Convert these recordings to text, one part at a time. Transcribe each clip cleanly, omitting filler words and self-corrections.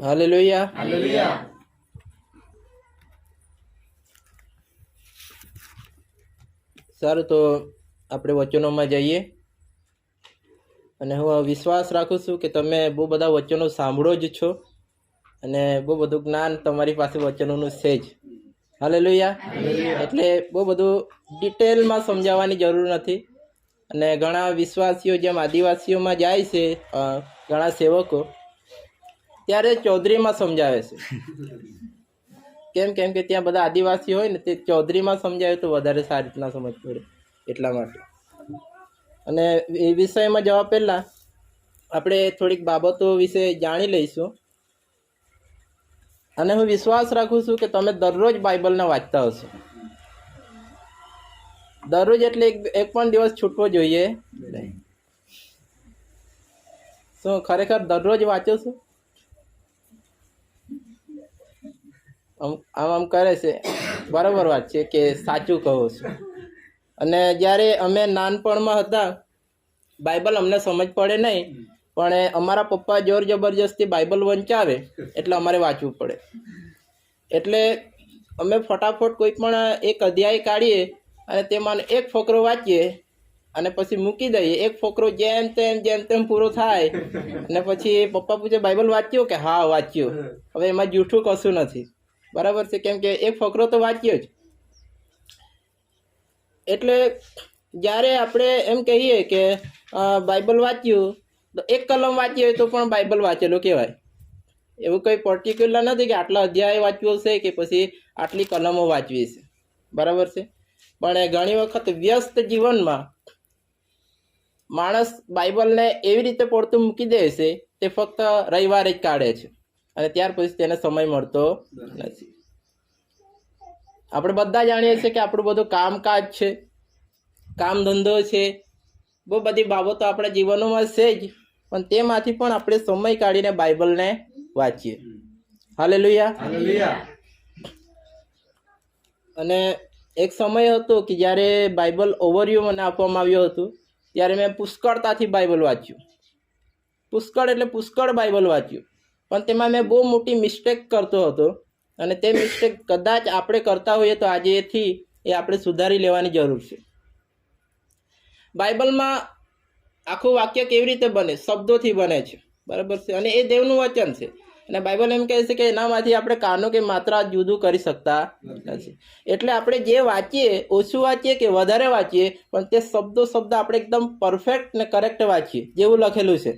Hallelujah. Hallelujah. સારું, તો આપણે વચનોમાં જઈએ. અને હું વિશ્વાસ રાખું છું કે તમે બહુ બધા વચનો સાંભળો જ છો અને બહુ બધું જ્ઞાન તમારી પાસે વચનોનું છે જ. હાલેલુયા. એટલે બહુ બધું ડિટેલમાં સમજાવવાની જરૂર નથી. અને ઘણા વિશ્વાસીઓ જેમ આદિવાસીઓમાં જાય છે, ઘણા સેવકો ત્યારે ચૌધરીમાં સમજાવે છે. કેમ કે ત્યાં બધા આદિવાસી હોય ને, તે ચૌધરીમાં સમજાવે તો વધારે સારી રીતના સમજ પડે એટલા માટે. અને એ વિષયમાં જવા પહેલાં આપણે થોડીક બાબતો વિશે જાણી લઈશું. અને હું વિશ્વાસ રાખું છું કે તમે દરરોજ બાઇબલને વાંચતા હશો. દરરોજ એટલે એક પણ દિવસ છૂટવો જોઈએ નહીં. શું ખરેખર દરરોજ વાંચો છો? આમ કરે છે, બરાબર વાત છે કે સાચું કહો છો. અને જ્યારે અમે નાનપણમાં હતા, બાઇબલ અમને સમજ પડે નહીં, પણ અમારા પપ્પા જોર જબરજસ્તી બાઇબલ વંચાવે એટલે અમારે વાંચવું પડે. એટલે અમે ફટાફટ કોઈ પણ એક અધ્યાય કાઢીએ અને તેમાં એક ફકરો વાંચીએ અને પછી મૂકી દઈએ. એક ફકરો જેમ તેમ પૂરો થાય અને પછી પપ્પા પૂછે, બાઇબલ વાંચ્યો કે હા વાંચ્યો. હવે એમાં જૂઠું કશું નથી, બરાબર છે, કેમ કે એક ફકરો તો વાંચ્યો જ. એટલે જ્યારે આપણે એમ કહીએ કે બાઇબલ વાંચ્યું, તો એક કલમ વાંચી હોય તો પણ બાઇબલ વાંચેલું કહેવાય. એવું કંઈ પર્ટિક્યુલર નથી કે આટલા અધ્યાય વાંચવો છે કે પછી આટલી કલમો વાંચવી છે, બરાબર છે. પણ ઘણી વખત વ્યસ્ત જીવનમાં માણસ બાઇબલને એવી રીતે પડતું મૂકી દે છે, તે ફક્ત રવિવારે જ કાઢે છે અને ત્યાર પછી તેને સમય મળતો નથી. આપણે બધા જાણીએ છીએ કે આપણું બધું કામકાજ છે, કામ ધંધો છે, બહુ બધી બાબતો આપણા જીવનોમાં છે જ, પણ તેમાંથી પણ આપણે સમય કાઢીને બાઇબલને વાંચીએ. હાલેલુયા. હાલેલુયા. અને એક સમય હતો કે જ્યારે બાઇબલ ઓવરવ્યૂ મને આપવામાં આવ્યું હતું, ત્યારે મેં પુષ્કળતાથી બાઇબલ વાંચ્યું. પુષ્કળ એટલે પુષ્કળ બાઇબલ વાંચ્યું, પણ તેમાં મેં બહુ મોટી મિસ્ટેક કરતો હતો. અને તે મિસ્ટેક કદાચ આપણે કરતા હોઈએ તો આજેથી એ આપણે સુધારી લેવાની જરૂર છે. બાઇબલમાં આખું વાક્ય કેવી રીતે બને? શબ્દોથી બને છે, બરાબર છે. અને એ દેવનું વચન છે. અને બાઇબલ એમ કહે છે કે એનામાંથી આપણે કાનો કે માત્રા જુદું કરી શકતા નથી. એટલે આપણે જે વાંચીએ, ઓછું વાંચીએ કે વધારે વાંચીએ, પણ તે શબ્દ આપણે એકદમ પરફેક્ટ ને કરેક્ટ વાંચીએ જેવું લખેલું છે.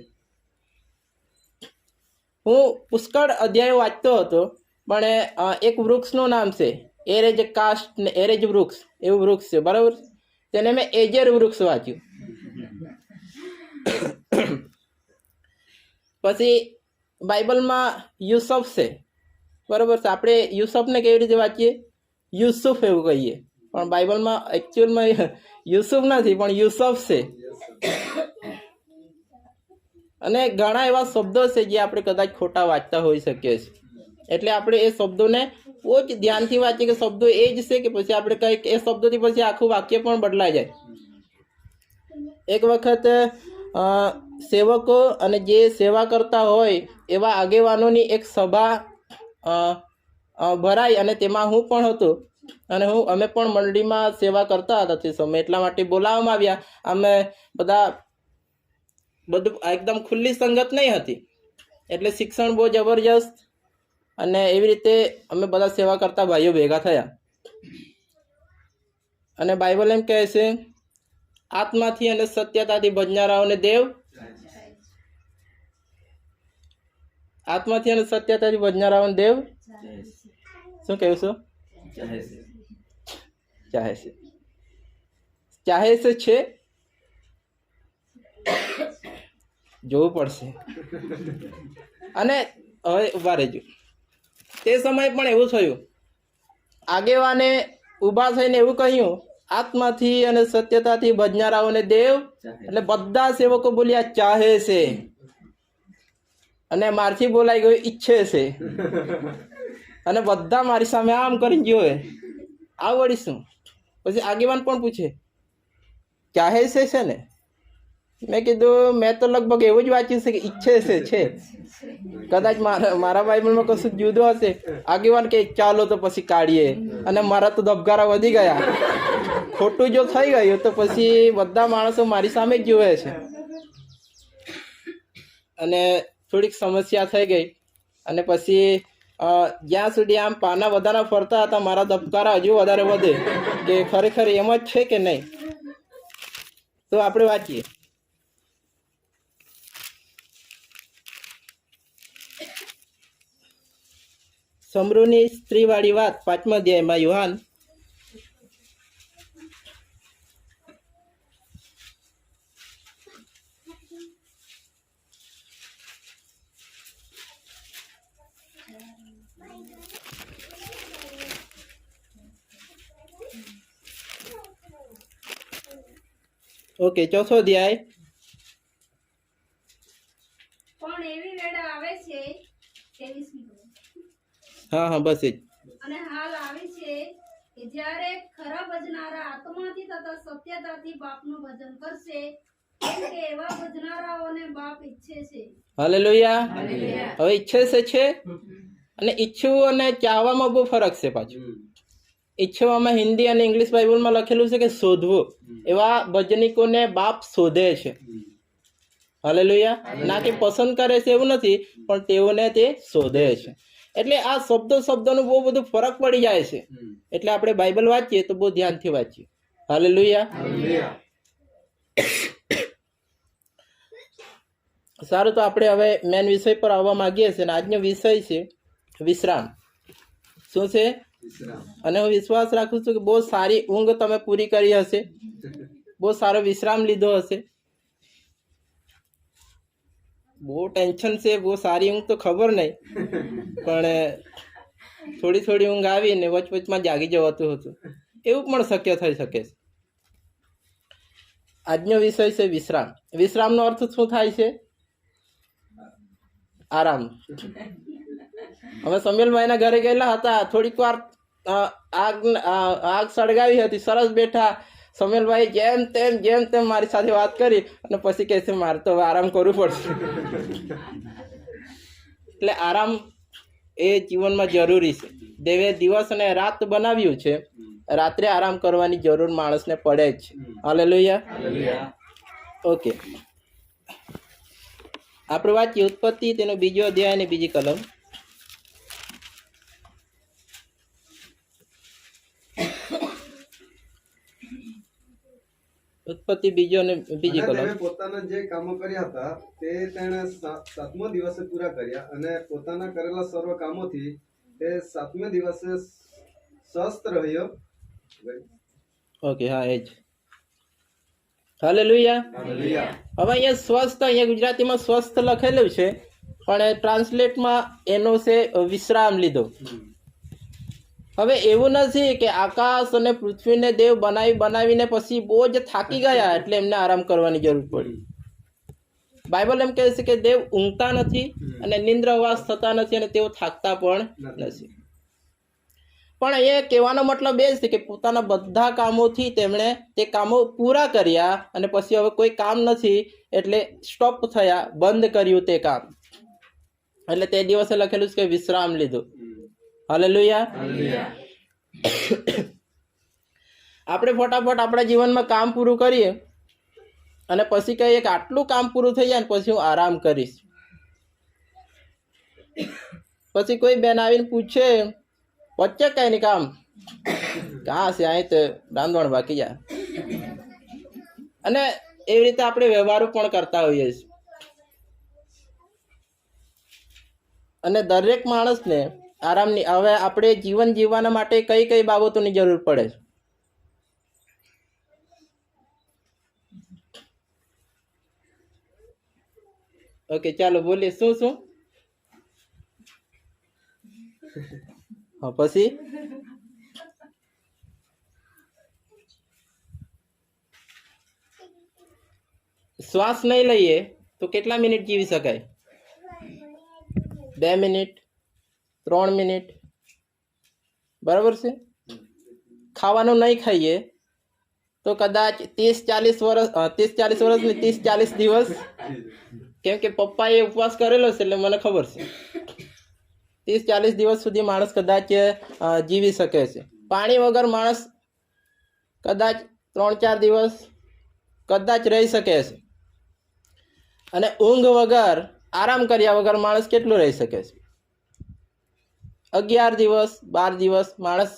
હું પુષ્કળ અધ્યાયો વાંચતો હતો, પણ એક વૃક્ષનું નામ છે એરેજ કાસ્ટ ને એરેજ વૃક્ષ, એવું વૃક્ષ છે, બરાબર. તેને મેં એજેર વૃક્ષ વાંચ્યું. પછી બાઇબલમાં યુસફ છે, બરાબર છે. આપણે યુસફને કેવી રીતે વાંચીએ? યુસુફ એવું કહીએ, પણ બાઇબલમાં એકચ્યુઅલમાં યુસુફ નથી પણ યુસફ છે. અને ઘણા એવા શબ્દો છે જે આપણે કદાચ ખોટા વાંચતા હોઈ શકીએ છીએ. એટલે આપણે એ શબ્દોને બહુ જ ધ્યાનથી વાંચીએ કે શબ્દો એ જ છે કે પછી આપણે કંઈક એ શબ્દોથી પછી આખું વાક્ય પણ બદલાઈ જાય. એક વખત સેવકો અને જે સેવા કરતા હોય એવા આગેવાનોની એક સભા ભરાઈ અને તેમાં હું પણ હતો. અને અમે પણ મંડળીમાં સેવા કરતા હતા તે સમય, એટલા માટે બોલાવવામાં આવ્યા. અમે બધું એકદમ ખુલ્લી સંગત નહીં હતી, એટલે શિક્ષણ બહુ જબરજસ્ત. અને એવી રીતે અમે બધા સેવા કરતા ભાઈઓ ભેગા થયા. અને બાઇબલ એમ કહે છે, આત્માથી અને સત્યતાથી ભજનારાઓને દેવ, આત્માથી અને સત્યતાથી ભજનારાઓને દેવ શું કહ્યું છું? ચાહે છે જોવું પડશે. અને હવે ઉભા રહેજો. તે સમયે પણ એવું થયું, આગેવાને ઊભા થઈને એવું કહ્યું, આત્માથી અને સત્યતાથી ભજનારાઓને દેવ. એટલે બધા સેવકો બોલ્યા ચાહે છે, અને મારથી બોલાઈ ગયું ઈચ્છે છે. અને બધા મારી સામે આમ કરીને જોવે, આ વળી શું? પછી આગેવાન પણ પૂછે ચાહે છે ને? મેં કીધું મેં તો લગભગ એવું જ વાંચ્યું છે કે ઈચ્છે છે કદાચ મારા બાઇબલમાં કશું જુદું હશે. આગેવાન કે ચાલો તો પછી કાઢીએ, અને મારા તો ધબકારા વધી ગયા. ખોટું જો થઈ ગયું તો પછી બધા માણસો મારી સામે જ જુએ છે, અને થોડીક સમસ્યા થઈ ગઈ. અને પછી જ્યાં સુધી આમ પાના વધારા ફરતા હતા, મારા ધબકારા હજુ વધારે વધે કે ખરેખર એમ જ છે કે નહીં. તો આપણે વાંચીએ. સમરૂની સ્ત્રીવાળી વાત 5મા અધ્યાયમાં યોહાન ઓકે 4થો અધ્યાય. પણ એવી વેળા આવે છે 23મી હા બસ એ જ. અને હાલ આવી છે કે જ્યારે ખરા ભજનારા આત્માથી તથા સત્યતાથી બાપનું ભજન કરશે, કેમ કે એવા ભજનારાઓને બાપ ઈચ્છે છે. હાલેલુયા. હવે ઈચ્છે છે, અને ઈચ્છવું અને ચાહવામાં બહુ ફરક છે. પાછું ઈચ્છવામાં હિન્દી અને ઇંગ્લિશ બાઇબલમાં લખેલું છે કે શોધવું. એવા ભજનિકોને બાપ શોધે છે. હાલેલુયા. ના કે પસંદ કરે છે એવું નથી, પણ તેઓને તે શોધે છે. એટલે આ શબ્દોનું બહુ બધું ફરક પડી જાય છે. એટલે આપણે બાઇબલ વાંચીએ તો બહુ ધ્યાનથી વાંચીએ. હાલેલુયા. સારું, તો આપણે હવે મેન વિષય પર આવવા માંગીએ છીએ. આજનો વિષય છે વિશ્રામ. શું છે? અને હું વિશ્વાસ રાખું છું કે બહુ સારી ઊંઘ તમે પૂરી કરી હશે, બહુ સારો વિશ્રામ લીધો હશે. બહુ ટેન્શન છે, બહુ સારી ઊંઘ તો ખબર નહીં, પણ થોડી ઊંઘ આવીને વચમાં જાગી જવાતું હતું, એવું પણ શક્ય થઈ શકે છે. આજનો વિષય છે વિશ્રામ. વિશ્રામનો અર્થ શું થાય છે? આરામ. અમે સમીલભાઈના ઘરે ગયેલા હતા, થોડીક વાર આગ સળગાવી હતી, સરસ બેઠા. સમીલભાઈ જેમ તેમ મારી સાથે વાત કરી, અને પછી કહે છે મારે તો આરામ કરવું પડશે. એટલે આરામ એ જીવનમાં જરૂરી છે. દેવે દિવસ અને રાત બનાવ્યું છે, રાત્રે આરામ કરવાની જરૂર માણસને પડે જ છે. હાલેલુયા. ઓકે, આપણે વાંચીએ ઉત્પત્તિ, તેનો 2જો અધ્યાય અને 2જી કલમ. ઉત્પત્તિ 2 અને 2જી કલમ. તેણે પોતાના જે કામો કર્યા હતા તે તેણે 7મો દિવસે પૂરા કર્યા, અને પોતાના કરેલા સર્વ કામોથી તે 7મે દિવસે સ્વસ્થ રહ્યો. ઓકે, હા એ જ. હાલેલુયા. હવે અહીંયા સ્વસ્થ, અહીંયા ગુજરાતીમાં સ્વસ્થ લખેલું છે, પણ ટ્રાન્સલેટમાં એનો છે વિશ્રામ લીધો. હવે એવું નથી કે આકાશ અને પૃથ્વીને દેવ બનાવીને પછી બહુ જ થાકી ગયા એટલે એમને આરામ કરવાની જરૂર પડી. બાઇબલ એમ કહે છે કે દેવ ઊંઘતા નથી અને નિંદ્રાવાસ થતા નથી, અને તેઓ થાકતા પણ નથી. પણ એ કહેવાનો મતલબ એ છે કે પોતાના બધા કામોથી તેમણે તે કામો પૂરા કર્યા, અને પછી હવે કોઈ કામ નથી એટલે સ્ટોપ થયા, બંધ કર્યું તે કામ. એટલે તે દિવસે લખેલું છે કે વિશ્રામ લીધું. હાલેલુયા. આપણે ફટાફટ આપણા જીવનમાં કામ પૂરું કરીએ, અને પછી કહીએ કે આટલું કામ પૂરું થઈ જાય ને પછી હું આરામ કરીશ. પછી કોઈ બેન આવીને પૂછે વચ્ચે કઈ નહીં કામ કાં છે, અહીં તો રાંધણ બાકી જાય. અને એવી રીતે આપણે વ્યવહારો પણ કરતા હોઈએ છીએ. અને દરેક માણસને આરામની, હવે આપણે જીવન જીવવાના માટે કઈ કઈ બાબતોની જરૂર પડે છે? ઓકે, ચાલો બોલીએ. શું? હા, પછી શ્વાસ નહીં લઈએ તો કેટલા મિનિટ જીવી શકાય? 2 મિનિટ, 3 મિનિટ, બરાબર છે. ખાવાનું નહીં ખાઈએ તો કદાચ 30-40 વર્ષ 30-40 વર્ષ ને 30-40 દિવસ, કેમ કે પપ્પાએ ઉપવાસ કરેલો છે એટલે મને ખબર છે. 30-40 દિવસ સુધી માણસ કદાચ જીવી શકે છે. પાણી વગર માણસ કદાચ 3-4 દિવસ કદાચ રહી શકે છે. અને ઊંઘ વગર, આરામ કર્યા વગર માણસ કેટલું રહી શકે છે? 11 દિવસ 12 દિવસ માણસ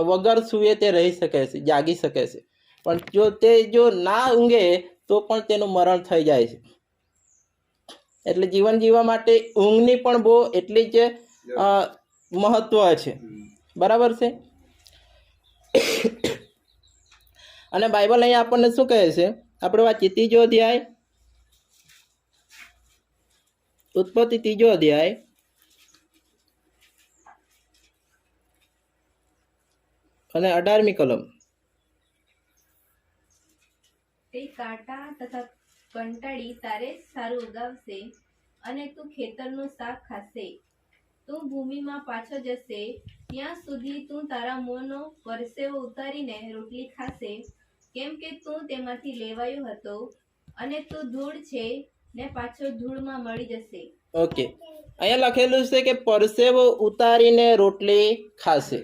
વગર સૂએ તે રહી શકે છે, જાગી શકે છે. પણ જો ના ઊંઘે તો પણ તેનું મરણ થઈ જાય છે. એટલે જીવન જીવવા માટે ઊંઘની પણ બહુ એટલી જ મહત્વ છે. બરાબર છે. અને બાઇબલ અહીંયા આપણને શું કહે છે? આપણે વાંચીએ 3 અધ્યાય, ઉત્પત્તિ 3 અધ્યાય અને 18મી કલમ. તે કાંટા તથા કંટાળી તારે સારું ઉગાવશે અને તું ખેતરનું શાક ખાશે. તું ભૂમિમાં પાછો જશે, ત્યાં સુધી તું તારા મોંનો પરસેવો ઉતારીને રોટલી ખાશે, કેમ કે તું તેમાંથી લેવાયો હતો અને તું ધૂળ છે ને પાછો ધૂળમાં મળી જશે. ઓકે, અહીંયા લખેલું છે કે પરસેવો ઉતારીને રોટલી ખાશે.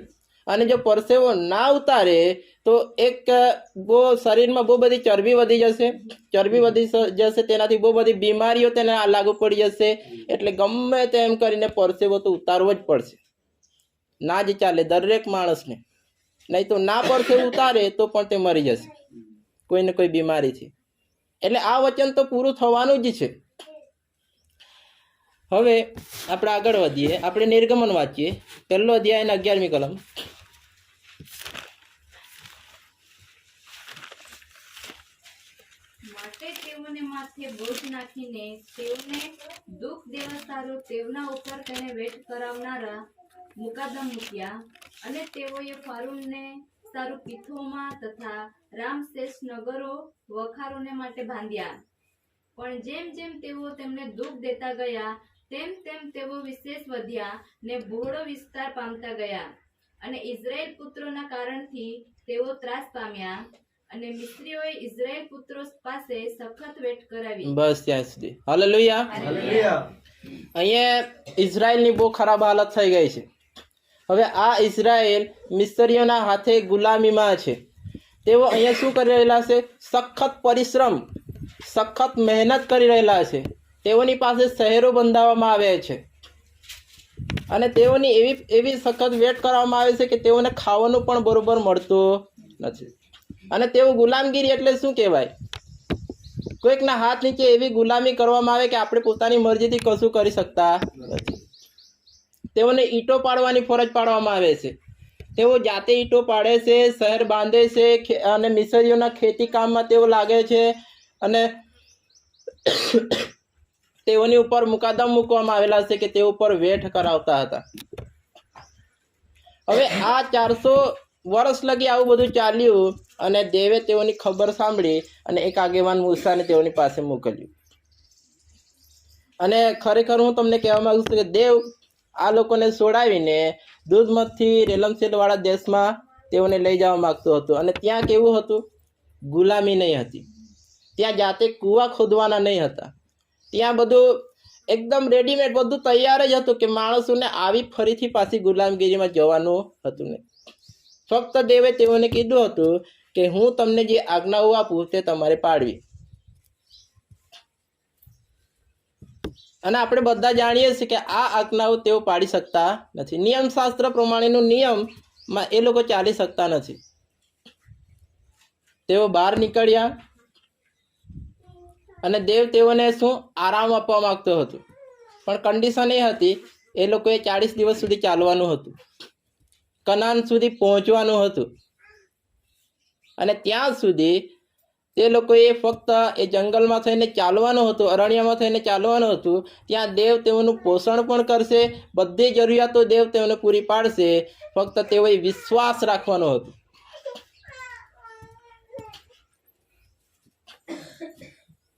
અને જો પરસેવો ના ઉતારે તો એક બહુ શરીરમાં બહુ બધી ચરબી વધી જશે. ચરબી વધી જશે, તેનાથી બહુ બધી બીમારીઓ તેને લાગુ પડી જશે. એટલે ગમે તેમ કરીને પરસેવો તો ઉતારવો જ પડશે, ના જ ચાલે દરેક માણસને. નહીં તો ના પરસેવો ઉતારે તો પણ તે મરી જશે કોઈ ને કોઈ બીમારીથી. એટલે આ વચન તો પૂરું થવાનું જ છે. હવે આપણે આગળ વધીએ. આપણે નિર્ગમન વાંચીએ, 1 અધ્યાય અને 11મી કલમ. માટે તેઓને માથે બોજ નાખીને તેઓને દુઃખ દેવા સારું તેઓના ઉપર તેને વેઠ કરાવનારા મુકાદમ મૂક્યા. અને તેઓએ ફારૂનને સારું પીથોમાં તથા રામશેષ નગરો વખારોને માટે બાંધ્યા. પણ જેમ જેમ તેઓ તેમને દુઃખ દેતા ગયા તેમ તેમ તેઓ વિશેષ વધ્યા ને બહોળો વિસ્તાર પામતા ગયા. અને ઇઝરાયેલ પુત્રોના કારણથી તેઓ ત્રાસ પામ્યા. અને મિસ્રીઓએ ઇઝરાયેલ પુત્રો પાસે સખત વેઠ કરાવી. બસ ત્યાં સુધી. હાલેલુયા. અહીંયા ઇઝરાયલની બહુ ખરાબ હાલત થઈ ગઈ છે. હવે આ ઇઝરાયલ મિસ્રીઓના હાથે ગુલામીમાં છે. તેઓ અહીંયા શું કરી રહેલા છે? સખત પરિશ્રમ, સખત મહેનત કરી રહેલા છે. તેઓની પાસે શહેરો બંધાવવામાં આવે છે અને તેઓની એવી સખત વેટ કરવામાં આવે છે કે તેઓને ખાવાનું પણ બરોબર મળતું નથી. અને તેઓ ગુલામગીરી એટલે શું કહેવાય? કોઈકના હાથ નીચે એવી ગુલામી કરવામાં આવે કે આપણે પોતાની મરજીથી કશું કરી શકતા નથી. તેઓને ઈંટો પાડવાની ફરજ પાડવામાં આવે છે. તેઓ જાતે ઈંટો પાડે છે, શહેર બાંધે છે અને મિસરીઓના ખેતી કામમાં તેઓ લાગે છે. અને તેઓની ઉપર મુકાદમ મૂકવામાં આવેલા છે કે તેઓ ઉપર વેઠ કરાવતા હતા. હવે આ 400 વર્ષ લગી આવું બધું ચાલ્યું અને દેવે તેઓની ખબર સાંભળી અને એક આગેવાન મૂસાને તેઓની પાસે મોકલ્યું. અને ખરેખર હું તમને કહેવા માંગુ છું કે દેવ આ લોકોને છોડાવીને દૂધમતથી રેલમસેલ વાળા દેશમાં તેઓને લઈ જવા માંગતો હતો. અને ત્યાં કેવું હતું? ગુલામી નહીં હતી. ત્યાં જાતે કૂવા ખોદવાના નહીં હતા. ત્યાં બધું એકદમ રેડીમેડ, બધું તૈયાર જ હતું કે માણસોને આવી ફરીથી પાછી ગુલામગીરીમાં જવાનું હતું નહીં. ફક્ત દેવે તેઓને કીધું હતું કે હું તમને જે આજ્ઞાઓ આપું તે તમારે પાડવી. અને આપણે બધા જાણીએ છીએ કે આ આજ્ઞાઓ તેઓ પાડી શકતા નથી. નિયમશાસ્ત્ર પ્રમાણેનું નિયમમાં એ લોકો ચાલી શકતા નથી. તેઓ બહાર નીકળ્યા અને દેવ તેઓને શું આરામ આપવા માંગતો હતો. પણ કન્ડિશન એ હતી, એ લોકોએ 40 દિવસ સુધી ચાલવાનું હતું, કનાન સુધી પહોંચવાનું હતું. અને ત્યાં સુધી તે લોકોએ ફક્ત એ જંગલમાં થઈને ચાલવાનું હતું, અરણ્યમાં થઈને ચાલવાનું હતું. ત્યાં દેવ તેઓનું પોષણ પણ કરશે, બધી જરૂરિયાતો દેવ તેઓને પૂરી પાડશે. ફક્ત તેઓએ વિશ્વાસ રાખવાનો હતો.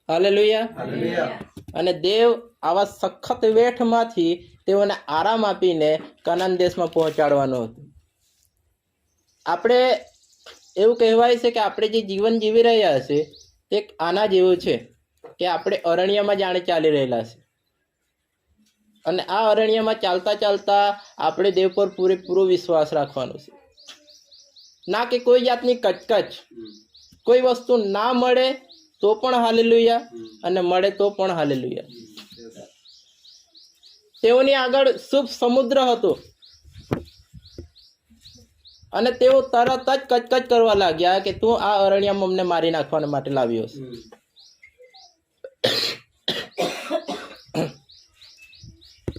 હાલેલુયા. અને દેવ આવા સખત વેઠમાંથી તેઓને આરામ આપીને કનાન દેશમાં પહોંચાડવાનું હતું. આપણે એવું કહેવાય છે કે આપણે જે જીવન જીવી રહ્યા છે તે આના જેવું છે કે આપણે અરણ્યમાં જાણે ચાલી રહેલા છે, અને આ અરણ્યમાં ચાલતા ચાલતા આપણે દેવ પર પૂરેપૂરો વિશ્વાસ રાખવાનો છે. ના કે કોઈ જાતની કચકચ, કોઈ વસ્તુ ના મળે તો પણ હાલેલુયા અને મળે તો પણ હાલેલુયા. તેઓની આગળ શુભ સમુદ્ર હતો અને તેઓ તરત જ કચકચ કરવા લાગ્યા કે તું આ અરણ્યમાં અમને મારી નાખવા માટે લાવ્યો છે.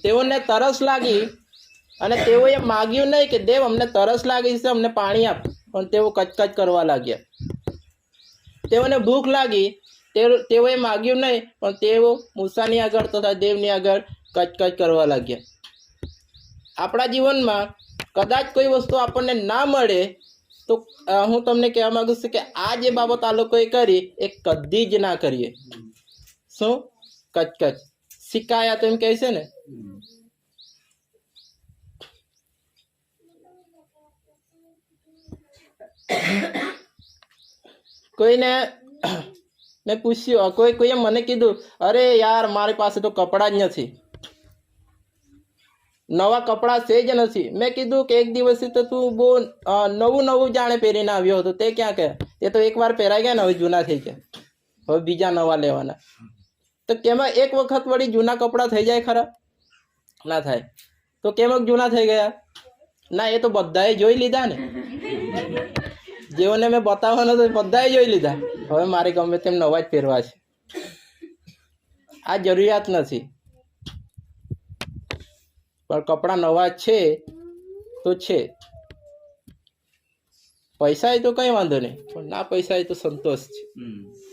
તેઓને તરસ લાગી અને તેઓએ માગ્યું નહીં કે દેવ અમને તરસ લાગી છે, અમને પાણી આપ, પણ તેઓ કચકચ કરવા લાગ્યા. તેઓને ભૂખ લાગી, તેઓએ માગ્યું નહીં, પણ તેઓ મૂસાની આગળ તથા દેવની આગળ કચકચ કરવા લાગ્યા. આપણા જીવનમાં કદાચ કોઈ વસ્તુ આપણને ના મળે તો હું તમને કહેવા માંગુ છું કે આ જે બાબત આ લોકોએ કરી એ કદી જ ના કરીએ. શું? કચકચ. શિકાયા તો એમ કહે છે ને. કોઈને મેં પૂછ્યું, કોઈએ મને કીધું, અરે યાર મારી પાસે તો કપડાં જ નથી, નવા કપડાં છે જ નથી. મેં કીધું કે એક દિવસે તો તું બહુ નવું જાણે પહેરીને આવ્યો હતો, તે ક્યાં ગયા? તે તો એકવાર પહેરાઈ ગયા ને હવે જૂના થઈ ગયા, હવે બીજા નવા લેવાના. તો કેમાં એક વખત વળી જૂના કપડાં થઈ જાય ખરા? ના થાય. તો કેમ જૂના થઈ ગયા? ના, એ તો બધાએ જોઈ લીધા ને, જેઓને મેં બતાવવાનો તો બધાએ જોઈ લીધા, હવે મારે ગમે તેમ નવા જ પહેરવા છે. આ જરૂરિયાત નથી, પણ કપડાં નવા છે તો છે. પૈસા એ તો કઈ વાંધો નહીં, પણ ના પૈસા એ તો સંતોષ છે.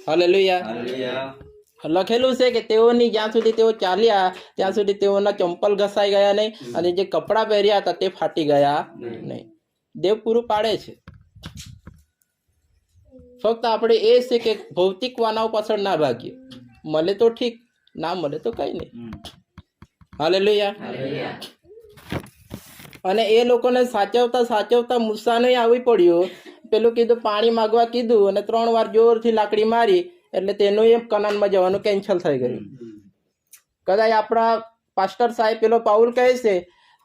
હાલેલુયા. લખેલું છે કે તેઓની જ્યાં સુધી તેઓ ચાલ્યા ત્યાં સુધી તેઓના ચંપલ ઘસાઈ ગયા નહીં અને જે કપડાં પહેર્યા હતા તે ફાટી ગયા નહીં. દેવ પૂરું પાડે છે. ફક્ત આપણે એ છે કે ભૌતિક વાનાઓ પાછળ ના ભાગીએ. મળે તો ઠીક, ના મળે તો કઈ નહીં. હાલેલુયા. અને એ લોકોને સાચવતા મૂસાને આવી પડ્યો. પેલું કીધું પાણી માગવા કીધું અને 3 વાર જોરથી લાકડી મારી એટલે તેનું એ કનાનમાં જવાનું કેન્સલ થઈ ગયું. કદાચ આપણા પાસ્ટર સાહેબ પેલો પાઉલ કહે છે,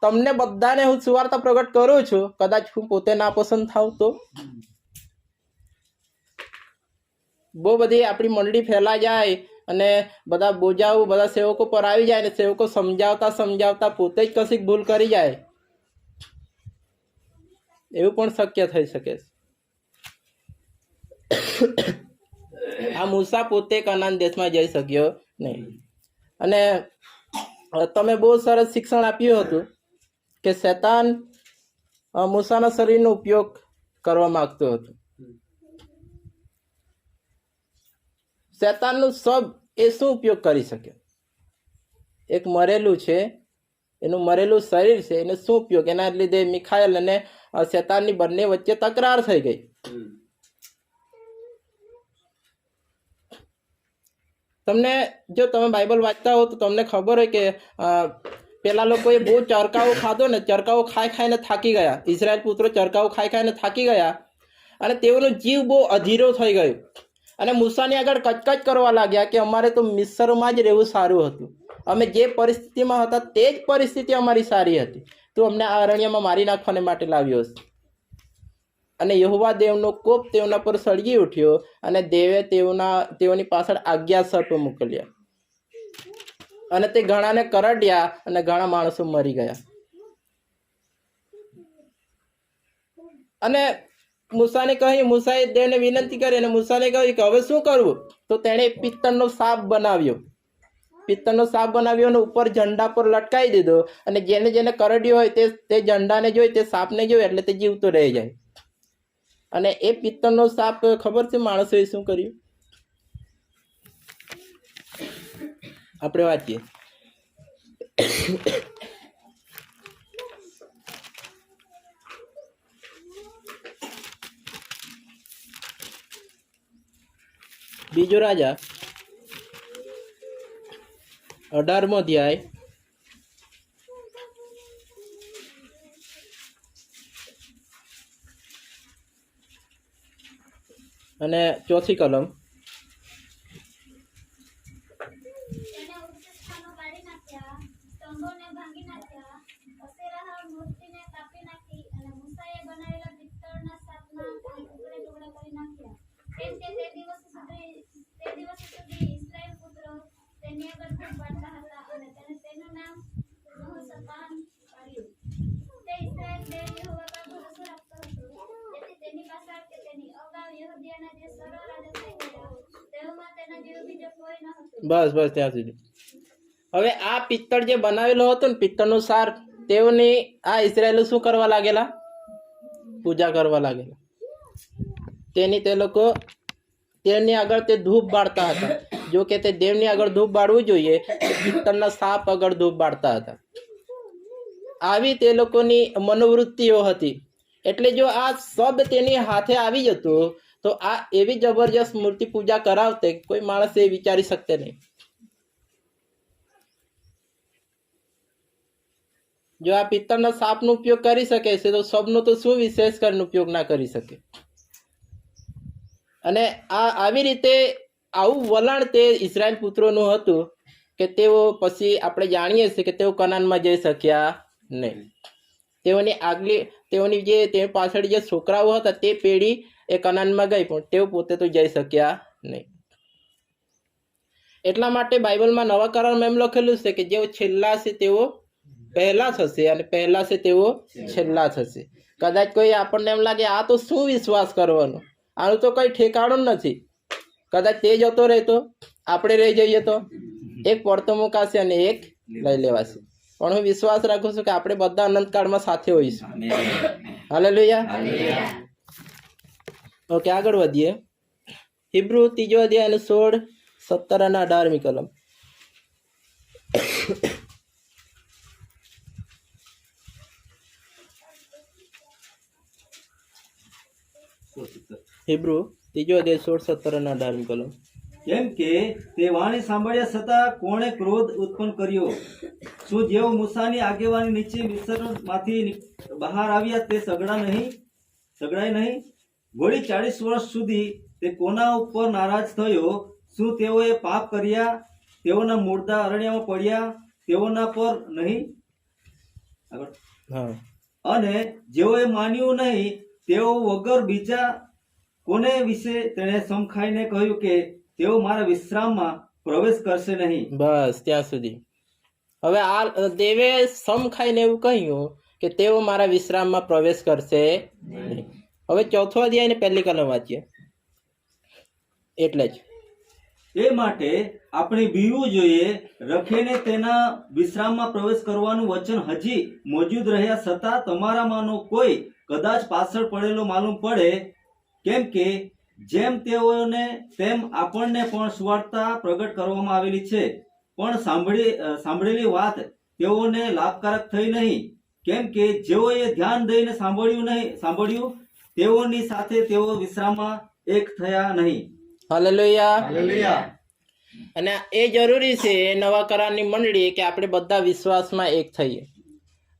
તમને બધાને હું સુવાર્તા પ્રગટ કરું છું, કદાચ હું પોતે ના પસંદ થાઉં તો. બહુ બધી આપણી મંડળી ફેલાઈ જાય અને બધા બોજાઓ બધા સેવકો પર આવી જાય ને સેવકો સમજાવતા પોતે જ કશીક ભૂલ કરી જાય, એવું પણ શક્ય થઈ શકે છે. આ મૂસા પોતે કનાન દેશમાં જઈ શક્યો નહીં. અને તમે બહુ સરસ શિક્ષણ આપ્યું હતું કે શૈતાન મૂસાના શરીરનો ઉપયોગ કરવા માંગતો હતો. શૈતાનનું સબ એ શું ઉપયોગ કરી શકે? એક મરેલું છે, એનું મરેલું શરીર છે, એને શું ઉપયોગ? એના લીધે મિખાએલ અને શૈતાનની બંને વચ્ચે તકરાર થઈ ગઈ. તમને જો તમે બાઇબલ વાંચતા હો તો તમને ખબર હોય કે પેલા લોકોએ બહુ ચરકાઓ ખાધો ને, ચરકાઓ ખાઈને થાકી ગયા. ઇઝરાયલ પુત્રો ચરકાઓ ખાઈને થાકી ગયા અને તેઓનો જીવ બહુ અધીરો થઈ ગયો અને મૂસાની આગળ કચકચ કરવા લાગ્યા કે અમારે તો મિસ્રમાં જ રહેવું સારું હતું, અમે જે પરિસ્થિતિમાં હતા તે જ પરિસ્થિતિ અમારી સારી હતી, તું અમને આ અરણ્યમાં મારી નાખવાને માટે લાવ્યો છે. અને યહોવા દેવનો કોપ તેઓના પર સળગી ઉઠ્યો અને દેવે તેઓની પાછળ આજ્ઞા સર્પ મોકલ્યા અને તે ઘણાને કરડ્યા અને ઘણા માણસો મરી ગયા. અને મૂસાએ દેવને વિનંતી કરી અને મૂસાને કહ્યું કે હવે શું કરવું? તો તેણે પિત્તળનો સાપ બનાવ્યો અને ઉપર ઝંડા પર લટકાવી દીધો અને જેને કરડ્યો હોય તે ઝંડાને જોઈ, તે સાપને જોઈ એટલે તે જીવતો રહી જાય. અને એ પિત્તળનો સાપ ખબર છે માણસોએ શું કર્યું? આપણે વાંચીએ. બીજો રાજા 18મો અધ્યાય 1 અને ચોથી કલમ તેને ઉચ્ચ સ્થાનો કાઢી નાખ્યા, સ્તંભોને ભાંગી નાખ્યા, અશેરાહ મૂર્તિને કાપી નાખી અને મૂસાએ બનાવેલા પિત્તળના સ્થાપના ટુકડે ટુકડા કરી નાખ્યા. કેમ કે તે દિવસ સુધી ઇસ્રાયેલ પુત્રો તેની આગળ ધૂપ બાળતા હતા અને તેને તેનું નામ યહોશાપાન પાડ્યું. તે ઇસ્રાયેલ દેવ યહોવા પર ભરોસો રાખતો હતો, તેથી તેની પાછળ કે તેની અગાઉ યહૂદિયાના જે સર્વ રાજા થઈ ગયા તેઓમાં તેના જેવો બીજો કોઈ ન હતો. બસ ત્યાં સુધી. હવે આ પિત્તળ જે બનાવેલો હતો ને પિત્તળનું સાર, તેઓની આ ઇઝરાયેલો શું કરવા લાગેલા? પૂજા કરવા લાગેલા. તેની તે લોકો તેની આગળ તે ધૂપ બાળતા હતા. જો કે તે દેવની આગળ ધૂપ બાળવું જોઈએ, પિત્તળના સાપ આગળ ધૂપ બાળતા હતા. આવી તે લોકોની મનોવૃત્તિઓ હતી. એટલે જો આ સબ તેની હાથે આવી જતું તો આ એવી જબરજસ્ત મૂર્તિ પૂજા કરાવતે કોઈ માણસ એ વિચારી શકતે નહીં. જો આ પિત્તળના સાપનો ઉપયોગ કરી શકે છે તો સબનો તો શું વિશેષ કરીને ઉપયોગ ના કરી શકે. અને આવી રીતે આવું વલણ તે ઇઝરાયલ પુત્રોનું હતું કે તેઓ પછી આપણે જાણીએ છીએ કે તેઓ કનાનમાં જઈ શક્યા નહીં. તેઓની જે તે પાછળ જે છોકરાઓ હતા તે પેઢી એ કનાનમાં ગઈ, પણ તેઓ પોતે તો જઈ શક્યા નહીં. એટલા માટે બાઇબલમાં નવા કરારમાં એમ લખેલું છે કે જેઓ છેલ્લા છે તેઓ પહેલા થશે અને પહેલા છે તેઓ છેલ્લા થશે. કદાચ કોઈ આપણને એમ લાગે આ તો શું વિશ્વાસ કરવાનો, આનું તો કઈ ઠેકાણું નથી. કદાચ તે જતો રહેતો, આપણે રહી જઈએ તો એક પડતો મુકાશે અને એક લઈ લેવાશે. પણ હું વિશ્વાસ રાખું છું કે આપણે બધા અનંતકાળમાં સાથે હોઈશું. હાલેલુયા. ઓકે, આગળ વધીએ. હિબ્રુ 3 અધ્યાય 16, 17 અને 18મી કલમ. હિબ્રુ 3 અધ્યાય 16, 17 અને 18મી કલમ. કેમ કે તે વાણી સાંભળ્યા છતાં કોણે ક્રોધ ઉત્પન્ન કર્યો? શું જેઓ મૂસાની આગેવાની નીચે મિસ્રમાંથી બહાર આવ્યા તે સગડાય નહીં? વળી 40 વર્ષ સુધી તે કોના ઉપર નારાજ થયો? શું તેઓએ પાપ કર્યા? તેઓના મુર્દા અરણ્યમાં પડ્યા તેઓના પર નહીં? હા. અને જેઓએ માન્યું નહીં તેઓ વગર બીજા કોને વિશે તેણે સમખાઈને કહ્યું કે તેઓ મારા વિશ્રામમાં પ્રવેશ કરશે નહીં? બસ ત્યાં સુધી. હવે આ દેવે સમ ખાઈને એવું કહ્યું કે તેઓ મારા વિશ્રામમાં પ્રવેશ કરશે નહીં. હવે 4 અધ્યાય ને 1 કલમ વાંચીએ. એટલે જ એ માટે આપણે બીવું જોઈએ, રખીને તેના વિશ્રામમાં પ્રવેશ કરવાનું વચન હજી મોજૂદ રહ્યા છતાં તમારામાંનો કોઈ કદાચ પાછળ પડેલો માલુમ પડે. કેમ કે જેમ તેઓને તેમ આપણને પણ સુવાર્તા પ્રગટ કરવામાં આવેલી છે, પણ સાંભળેલી વાત તેઓને લાભકારક થઈ નહીં. કેમ કે જેઓએ ધ્યાન દઈને સાંભળ્યું તેઓની સાથે તેઓ વિશ્રામમાં એક થયા નહીં. હાલેલુયા. અને એ જરૂરી છે નવા કરારની મંડળી કે આપણે બધા વિશ્વાસમાં એક થઈએ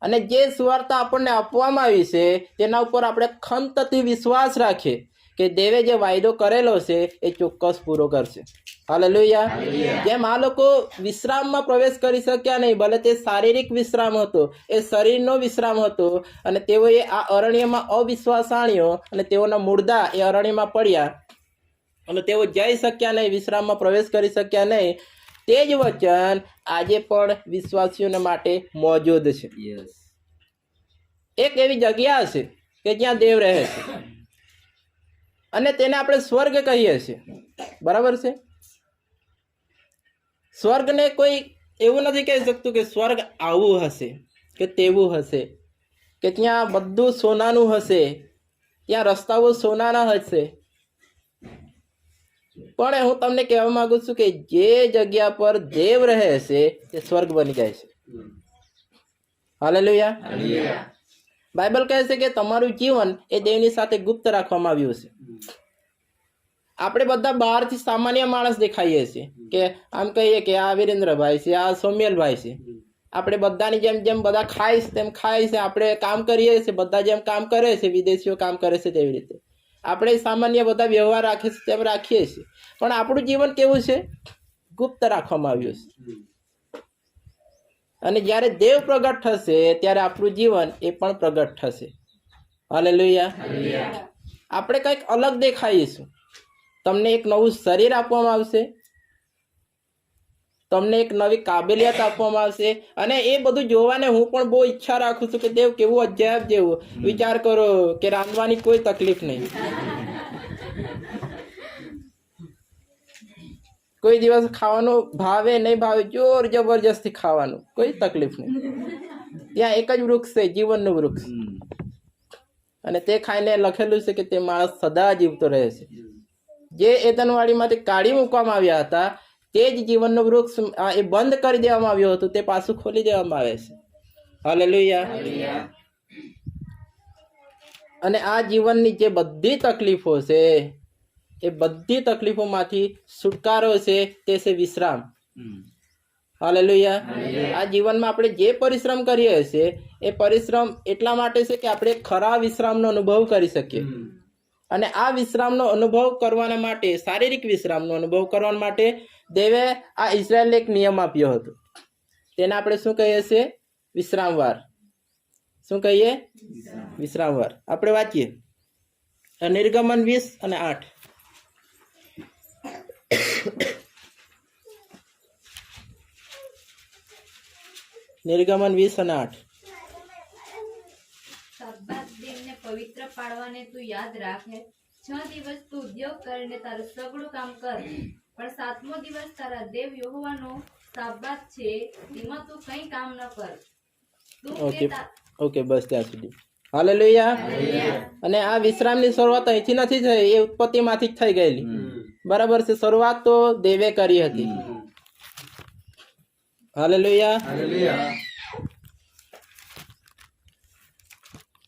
અને જે સુવાર્તા આપણને આપવામાં આવી છે તેના ઉપર આપણે ખંતથી વિશ્વાસ રાખીએ કે દેવે જે વાયદો કરેલો છે એ ચોક્કસ પૂરો કરશે. હાલેલુયા. જેમ આ લોકો વિશ્રામમાં પ્રવેશ કરી શક્યા નહીં, ભલે તે શારીરિક વિશ્રામ હતો, એ શરીરનો વિશ્રામ હતો, અને તેઓએ આ અરણ્યમાં અવિશ્વાસ આણ્યો અને તેઓના મુર્દા એ અરણ્યમાં પડ્યા અને તેઓ જઈ શક્યા નહીં, વિશ્રામમાં પ્રવેશ કરી શક્યા નહીં. તે જ વચન આજે પણ વિશ્વાસીઓને માટે મોજૂદ છે. એક એવી જગ્યા છે કે જ્યાં દેવ રહે છે અને તેને આપણે સ્વર્ગ કહીએ છીએ. બરાબર છે? સ્વર્ગને કોઈ એવું નથી કહી શકતું કે સ્વર્ગ આવું હશે કે તેવું હશે, કે ત્યાં બધું સોનાનું હશે, ત્યાં રસ્તાઓ સોનાના હશે. પણ હું તમને કહેવા માંગુ છું કે જે જગ્યા પર દેવ રહે છે તે સ્વર્ગ બની જાય છે. હાલેલુયા. બાઇબલ કહે છે કે તમારું જીવન એ દેવની સાથે ગુપ્ત રાખવામાં આવ્યું છે. આપણે બધા બહારથી સામાન્ય માણસ દેખાઈએ છીએ કે આમ કહીએ કે આ વિરેન્દ્રભાઈ છે, આ સોમ્યલભાઈ છે. આપણે બધાની જેમ જેમ બધા ખાય છે તેમ ખાય છે, આપણે કામ કરીએ છીએ બધા જેમ કામ કરે છે, વિદેશીઓ કામ કરે છે તેવી રીતે. આપણે સામાન્ય બધા વ્યવહાર રાખીએ છીએ તેમ રાખીએ છીએ, પણ આપણું જીવન કેવું છે? ગુપ્ત રાખવામાં આવ્યું છે. અને જ્યારે દેવ પ્રગટ થશે ત્યારે આપણું જીવન એ પણ પ્રગટ થશે. હાલેલુયા. આપણે કંઈક અલગ દેખાઈશું. તમને એક નવું શરીર આપવામાં આવશે, તમને એક નવી કાબેલિયત આપવામાં આવશે. અને એ બધું જોવાને હું પણ બહુ ઈચ્છા રાખું છું કે દેવ કેવું અજાયબ જેવું. વિચાર કરો કે રાંધવાની કોઈ તકલીફ નહીં, કોઈ દિવસ ખાવાનું ભાવે નહીં ભાવે, જોર જબરજસ્તી ખાવાનું, કોઈ તકલીફ નહીં. ત્યાં એક જ વૃક્ષ છે, જીવનનું વૃક્ષ, અને તે ખાઈને લખેલું છે કે તે માણસ સદા જીવતો રહે છે. જે એદનવાડીમાંથી કાઢી મૂકવામાં આવ્યા હતા તે જ જીવનનું વૃક્ષ એ બંધ કરી દેવામાં આવ્યું હતું, તે પાછું ખોલી દેવામાં આવે છે. હાલેલુયા. અને આ જીવનની જે બધી તકલીફો છે એ બધી તકલીફોમાંથી છુટકારો છે તે છે વિશ્રામ. હાલેલુયા. આ જીવનમાં આપણે જે પરિશ્રમ કરીએ છીએ એ પરિશ્રમ એટલા માટે છે કે આપણે ખરા વિશ્રામનો અનુભવ કરી શકીએ. અને આ વિશ્રામનો અનુભવ કરવાના માટે, શારીરિક વિશ્રામનો અનુભવ કરવા માટે દેવે આ ઇઝરાયલને એક નિયમ આપ્યો હતો. તેને આપણે શું કહીએ છીએ? વિશ્રામવાર. શું કહીએ? વિશ્રામવાર. આપણે વાંચીએ નિર્ગમન 20:8. નિર્ગમન 20:8. સબ્બાત દિનને પવિત્ર પાડવાને તું યાદ રાખે. 6 દિવસ તું ઉદ્યોગ કરીને તારું સગળું કામ કર, પણ 7મો દિવસ તારા દેવ યહોવાનો સબ્બાત છે, તેમાં તું કંઈ કામ ન કર. તું ઓકે કે ઓકે, બસ ત્યાં સુધી. હાલેલુયા. અને આ વિશ્રામની શરૂઆત અહીંથી નથી થઈ, એ ઉત્પત્તિમાંથી જ થઈ ગયેલી. બરાબર છે. શરૂઆત તો દેવે કરી હતી. હાલેલુયા.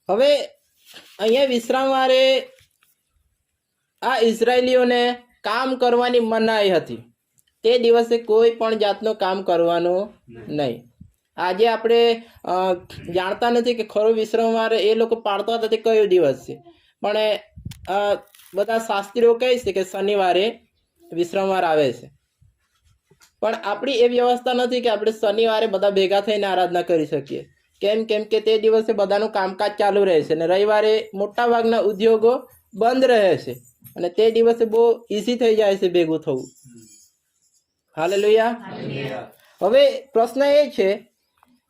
હવે અહીંયા વિશ્રામવારે આ ઇઝરાયલીઓને કામ કરવાની મનાઈ હતી. તે દિવસે કોઈ પણ જાતનું કામ કરવાનું નહીં. આજે આપણે જાણતા નથી કે ખરો વિશ્રામવાર એ લોકો પાડતા હતા તે કયો દિવસ છે, પણ બધા શાસ્ત્રીઓ કહે છે કે શનિવારે વિશ્રામવાર આવે છે. પણ આપણી એ વ્યવસ્થા નથી કે આપણે શનિવારે બધા ભેગા થઈને આરાધના કરી શકીએ. કેમ કે તે દિવસે બધાનું કામકાજ ચાલુ રહે છે અને રવિવારે મોટા ભાગના ઉદ્યોગો બંધ રહે છે, અને તે દિવસે બહુ ઈઝી થઈ જાય છે ભેગું થવું. હાલેલુયા. હવે પ્રશ્ન એ છે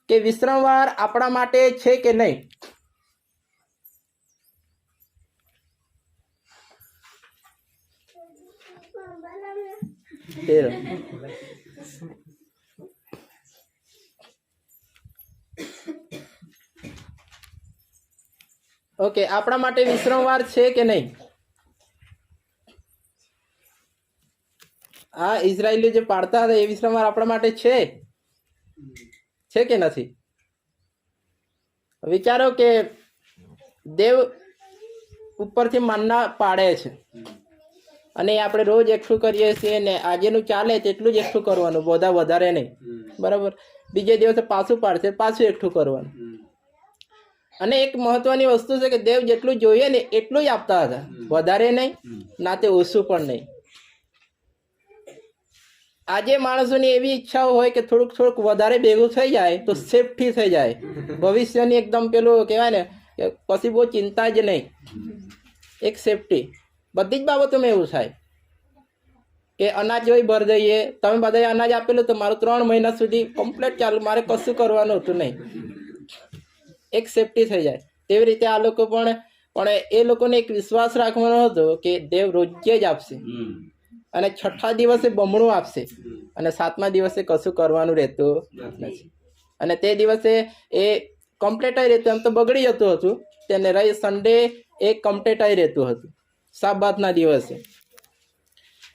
કે વિશ્રામવાર આપણા માટે છે કે નહીં? ઓકે, આપણા માટે વિશ્રામવાર છે કે નહીં? આ ઇઝરાયલી જે પાડતા હતા એ વિશ્રામવાર આપણા માટે છે કે નથી? વિચારો કે દેવ ઉપરથી મન્ના પાડે છે અને આપણે રોજ એકઠું કરીએ છીએ ને આજેનું ચાલે તેટલું જ એકઠું કરવાનું, બધા વધારે નહીં. બરાબર. બીજે દિવસે પાછું પાડશે, પાછું એકઠું કરવાનું. અને એક મહત્વની વસ્તુ છે કે દેવ જેટલું જોઈએ ને એટલું જ આપતા હતા, વધારે નહીં ના તે ઓછું પણ નહીં. આજે માણસોની એવી ઈચ્છાઓ હોય કે થોડુંક વધારે ભેગું થઈ જાય તો સેફટી થઈ જાય, ભવિષ્યની એકદમ પેલું કહેવાય ને કે પછી બહુ ચિંતા જ નહીં, એક સેફટી. બધી જ બાબતોમાં એવું થાય કે અનાજ હોય ભર દઈએ, તમે બધાએ અનાજ આપેલું તો મારું 3 મહિના સુધી કમ્પ્લીટ ચાલુ, મારે કશું કરવાનું હતું નહીં, એક સેફટી થઈ જાય. તેવી રીતે આ લોકો પણ એ લોકોને એક વિશ્વાસ રાખવાનો હતો કે દેવ રોજે જ આપશે અને 6થા દિવસે બમણું આપશે અને 7મા દિવસે કશું કરવાનું રહેતું નથી. અને તે દિવસે એ કમ્પ્લીટ રહેતું, એમ તો બગડી જતું હતું, તેને સન્ડે એ કમ્પ્લીટ રહેતું હતું સાબાતના દિવસે.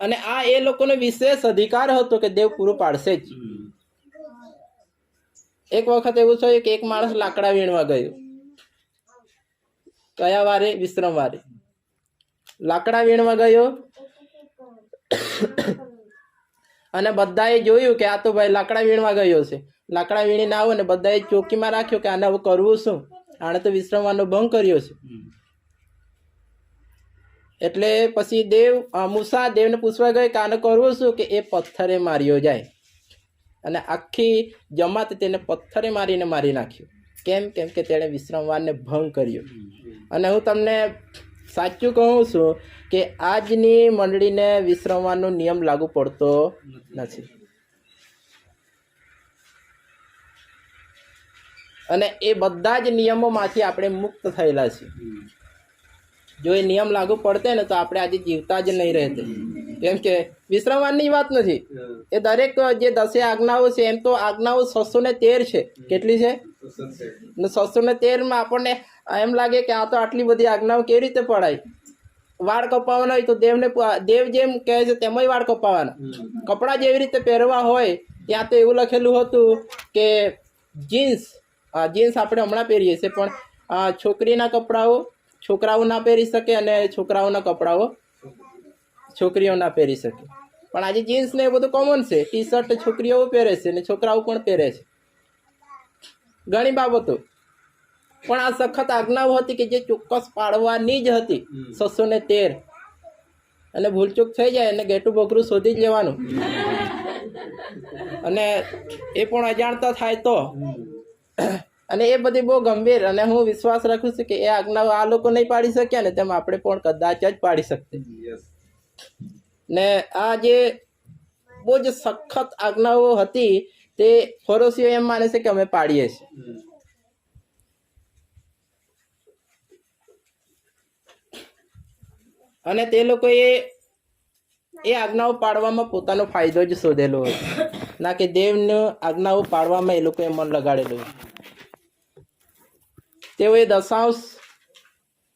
અને આ એ લોકોનો વિશેષ અધિકાર હતો કે દેવ પૂરું પાડશે જ. એક વખત એવું થયું કે એક માણસ લાકડા વીણવા ગયો. કયા વારે? વિશ્રામવારે. લાકડા વીણવા ગયો અને બધાએ જોયું કે આ તો ભાઈ લાકડા વીણવા ગયો છે. લાકડા વીણીને આવો ને બધાએ ચોકીમાં રાખ્યો કે આને હવે કરવું શું, આણે તો વિશ્રામવાનો ભંગ કર્યો છે. એટલે પછી મૂસા દેવને પૂછવા ગયો કે આને કરવું શું, કે એ પથ્થરે માર્યો જાય. અને આખી જમાત તેને પથ્થરે મારીને મારી નાખ્યો. કેમ કે તેણે વિશ્રામવારને ભંગ કર્યો. અને હું તમને સાચું કહું છું કે આજની મંડળીને વિશ્રામવાનો નિયમ લાગુ પડતો નથી. અને એ બધા જ નિયમોમાંથી આપણે મુક્ત થયેલા છીએ. જો એ નિયમ લાગુ પડતે ને તો આપણે આજે જીવતા જ નહીં રહેતે. કેમ કે વિશ્રામવારની વાત નથી, એ દરેક જે 10 આજ્ઞાઓ છે એમ તો આજ્ઞાઓ 613 છે. કેટલી છે? 613 આપણને એમ લાગે કે આ તો આટલી બધી આજ્ઞાઓ કેવી રીતે પડાય. વાળ કપાવવાના હોય તો દેવ જેમ કહે છે તેમ જ વાળ કપાવવાના. કપડાં જેવી રીતે પહેરવા હોય ત્યાં તો એવું લખેલું હતું કે જીન્સ આપણે હમણાં પહેરીએ છીએ, પણ છોકરીના કપડાઓ છોકરાઓ ના પહેરી શકે અને છોકરાઓના કપડાઓ છોકરીઓ ના પહેરી શકે. પણ આજે જીન્સ ને એ બધું કોમન છે. ટી શર્ટ છોકરીઓ પહેરે છે અને છોકરાઓ પણ પહેરે છે. ઘણી બાબતો. પણ આ સખત આજ્ઞાઓ હતી કે જે ચોક્કસ પાડવાની જ હતી. 613. અને ભૂલચૂક થઈ જાય અને ગેટું બકરું શોધી જ લેવાનું. અને એ પણ અજાણતા થાય તો. અને એ બધી બહુ ગંભીર. અને હું વિશ્વાસ રાખું છું કે એ આજ્ઞાઓ આ લોકો નહીં પાડી શક્યા ને તેમ આપણે પણ કદાચ જ પાડી શકતે. ને આ જે બહુ જ સખત આજ્ઞાઓ હતી તે ફરોશીઓ એમ માને છે કે અમે પાડીએ છીએ. અને તે લોકોએ એ આજ્ઞાઓ પાડવામાં પોતાનો ફાયદો જ શોધેલો હતો, ના કે દેવનો આજ્ઞાઓ પાડવામાં એ લોકોએ મન લગાડેલું હતું. તેઓએ દશાંશ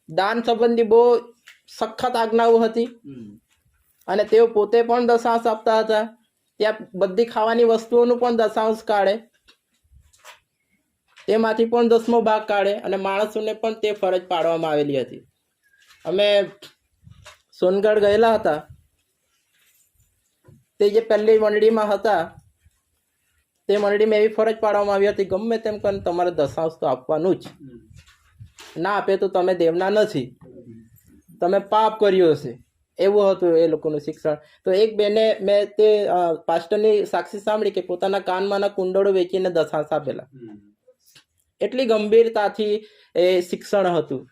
દાન સંબંધી બહુ સખત આજ્ઞાઓ હતી અને તેઓ પોતે પણ દશાંશ આપતા હતા. ત્યાં બધી ખાવાની વસ્તુઓનું પણ દશાંશ કાઢે, તેમાંથી પણ 10મો ભાગ કાઢે અને માણસોને પણ તે ફરજ પાડવામાં આવેલી હતી. અમે સોનગઢ ગયેલા હતા. તે જે પહેલી મંડળીમાં હતા તે મંડળીમાં એવી ફરજ પાડવામાં આવી હતી ગમે તેમ કરીને તમારે દશાંશ તો આપવાનું જ. ના આપે તો તમે દેવના નથી, તમે પાપ કર્યું હશે, એવું હતું એ લોકોનું શિક્ષણ. તો એક બેને મેં તે પાસ્ટરની સાક્ષી સાંભળી કે પોતાના કાનમાંના કુંડળો વેચીને દશાંશ આપેલા. એટલી ગંભીરતાથી એ શિક્ષણ હતું.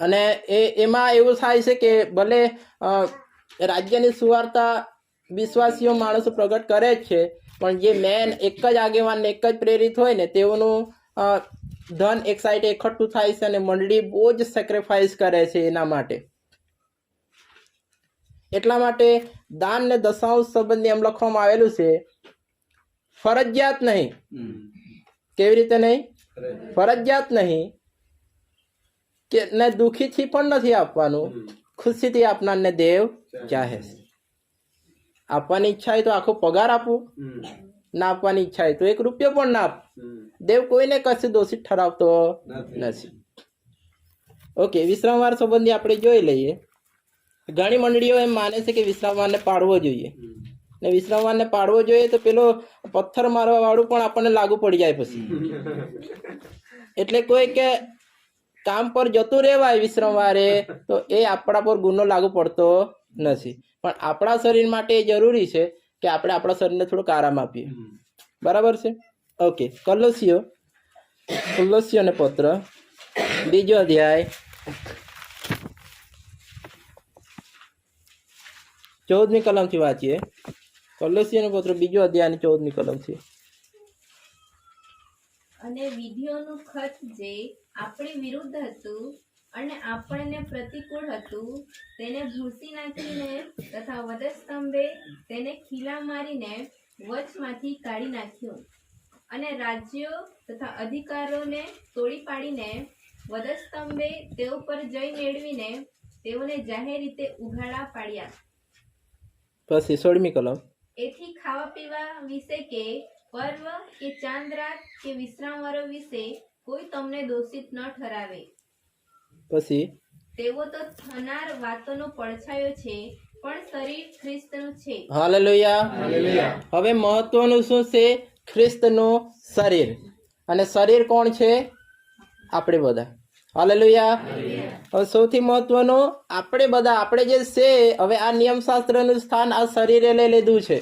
અને એમાં એવું થાય છે કે ભલે રાજ્યની સુવાર્તા વિશ્વાસીઓ માણસો પ્રગટ કરે જ છે, પણ જે મેન એક જ આગેવાન એક જ પ્રેરિત હોય ને તેઓનું ધન એક સાઈડ એકઠું થાય છે અને મંડળી બહુ જ સેક્રિફાઈસ કરે છે એના માટે. એટલા માટે દાન ને દશાંશ સંબંધી એમ લખવામાં આવેલું છે, ફરજિયાત નહીં. કેવી રીતે નહીં? ફરજિયાત નહીં કે ને દુઃખીથી પણ નથી આપવાનું, ખુશીથી આપનારને દેવ ચાહે છે. આપવાની ઈચ્છા હોય તો આખો પગાર આપવું, ના આપવાની ઈચ્છા હોય તો 1 રૂપિયો પણ ના આપ. દેવ કોઈને કશું દોષિત ઠરાવતો નથી. ઓકે, વિશ્રામવાર સંબંધી આપણે જોઈ લઈએ. ઘણી મંડળીઓ એમ માને છે કે વિશ્રામવારને પાડવો જોઈએ, ને વિશ્રામવારને પાડવો જોઈએ તો પેલો પથ્થર મારવા વાળું પણ આપણને લાગુ પડી જાય પછી. એટલે કોઈ કે કામ પર જતું રહેવાય વિશ્રામવારે તો એ આપણા પર ગુનો લાગુ પડતો નથી. પણ આપણા શરીર માટે એ જરૂરી છે કે આપણે આપણા શરીરને થોડોક આરામ આપીએ. બરાબર છે? ઓકે, કોલોસીઓને પત્ર 2 અધ્યાય 14મી કલમથી વાંચીએ. કોલોસીઓનો પત્ર 2 અધ્યાય 14મી કલમથી. અને વિધિઓનું ખત જે આપણી વિરુદ્ધ હતું અને આપણને પ્રતિકૂળ હતું તેને ભૂંસી નાખીને તથા વધસ્તંભે તેને ખીલા મારીને વચમાંથી કાઢી નાખ્યું અને રાજ્યો તથા અધિકારોને તોડી પાડીને વધસ્તંભે તેઓ પર જય મેળવીને તેઓને જાહેર રીતે ઉઘાડા પાડ્યા. પછી 16મી કલમ. એથી ખાવા પીવા વિશે કે પર્વ કે ચાંદ રાત કે વિશ્રામવારો વિશે કોઈ તમને દોષિત ન ઠરાવે. પછી તેઓ તો થનાર વાતોનો પડછાયો છે, પણ શરીર ખ્રિસ્તનું છે. હાલેલુયા. હવે મહત્વનું શું છે? ખ્રિસ્તનું શરીર. અને શરીર કોણ છે? આપણે બધા. હાલેલુયા. હવે સૌથી મહત્વનું આપણે જે છે, હવે આ નિયમશાસ્ત્રનું સ્થાન આ શરીરે લઈ લીધું છે.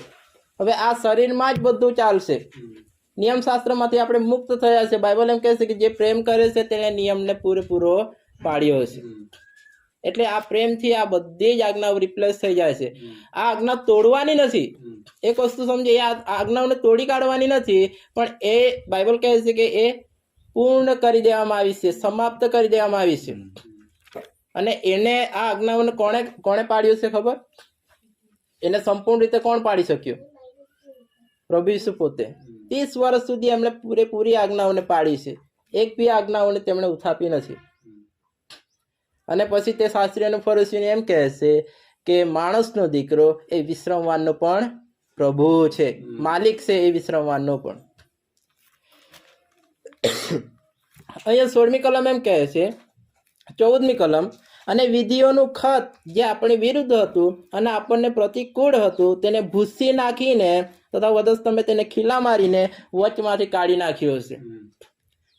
હવે આ શરીરમાં જ બધું ચાલશે. નિયમશાસ્ત્રમાંથી આપણે મુક્ત થયા છે. બાઇબલ એમ કહે છે કે જે પ્રેમ કરે છે તેને નિયમને પૂરેપૂરો પાળ્યો છે. એટલે આ પ્રેમથી આ બધી જ આજ્ઞાઓ રિપ્લેસ થઈ જાય છે. આ આજ્ઞા તોડવાની નથી. એક વસ્તુ સમજે, આ આજ્ઞાઓને તોડી કાઢવાની નથી, પણ એ બાઇબલ કહે છે કે એ પૂર્ણ કરી દેવામાં આવી છે, સમાપ્ત કરી દેવામાં આવી છે. અને એને આ આજ્ઞાઓને કોણે પાડ્યું છે ખબર? એને સંપૂર્ણ રીતે કોણ પાડી શક્યું? પ્રભુ ઈસુ પોતે. 30 વર્ષ સુધી એમણે પૂરેપૂરી આજ્ઞાઓને પાડી છે. એક બી આજ્ઞાઓને તેમણે ઉથાપી નથી. અને પછી તે શાસ્ત્રી અને ફરીસીઓને એમ કહે છે કે માણસનો દીકરો એ વિશ્રામવાનનો પણ પ્રભુ છે, માલિક છે એ વિશ્રામવાનનો પણ. અહીંયા 16મી કલમ એમ કહે છે, 14મી કલમ, અને વિધિઓનું ખત જે આપણી વિરુદ્ધ હતું અને આપણને પ્રતિકૂળ હતું તેને ભૂસી નાખીને તથા વધસ્તંભે તેને ખીલા મારીને વચમાંથી કાઢી નાખ્યો છે.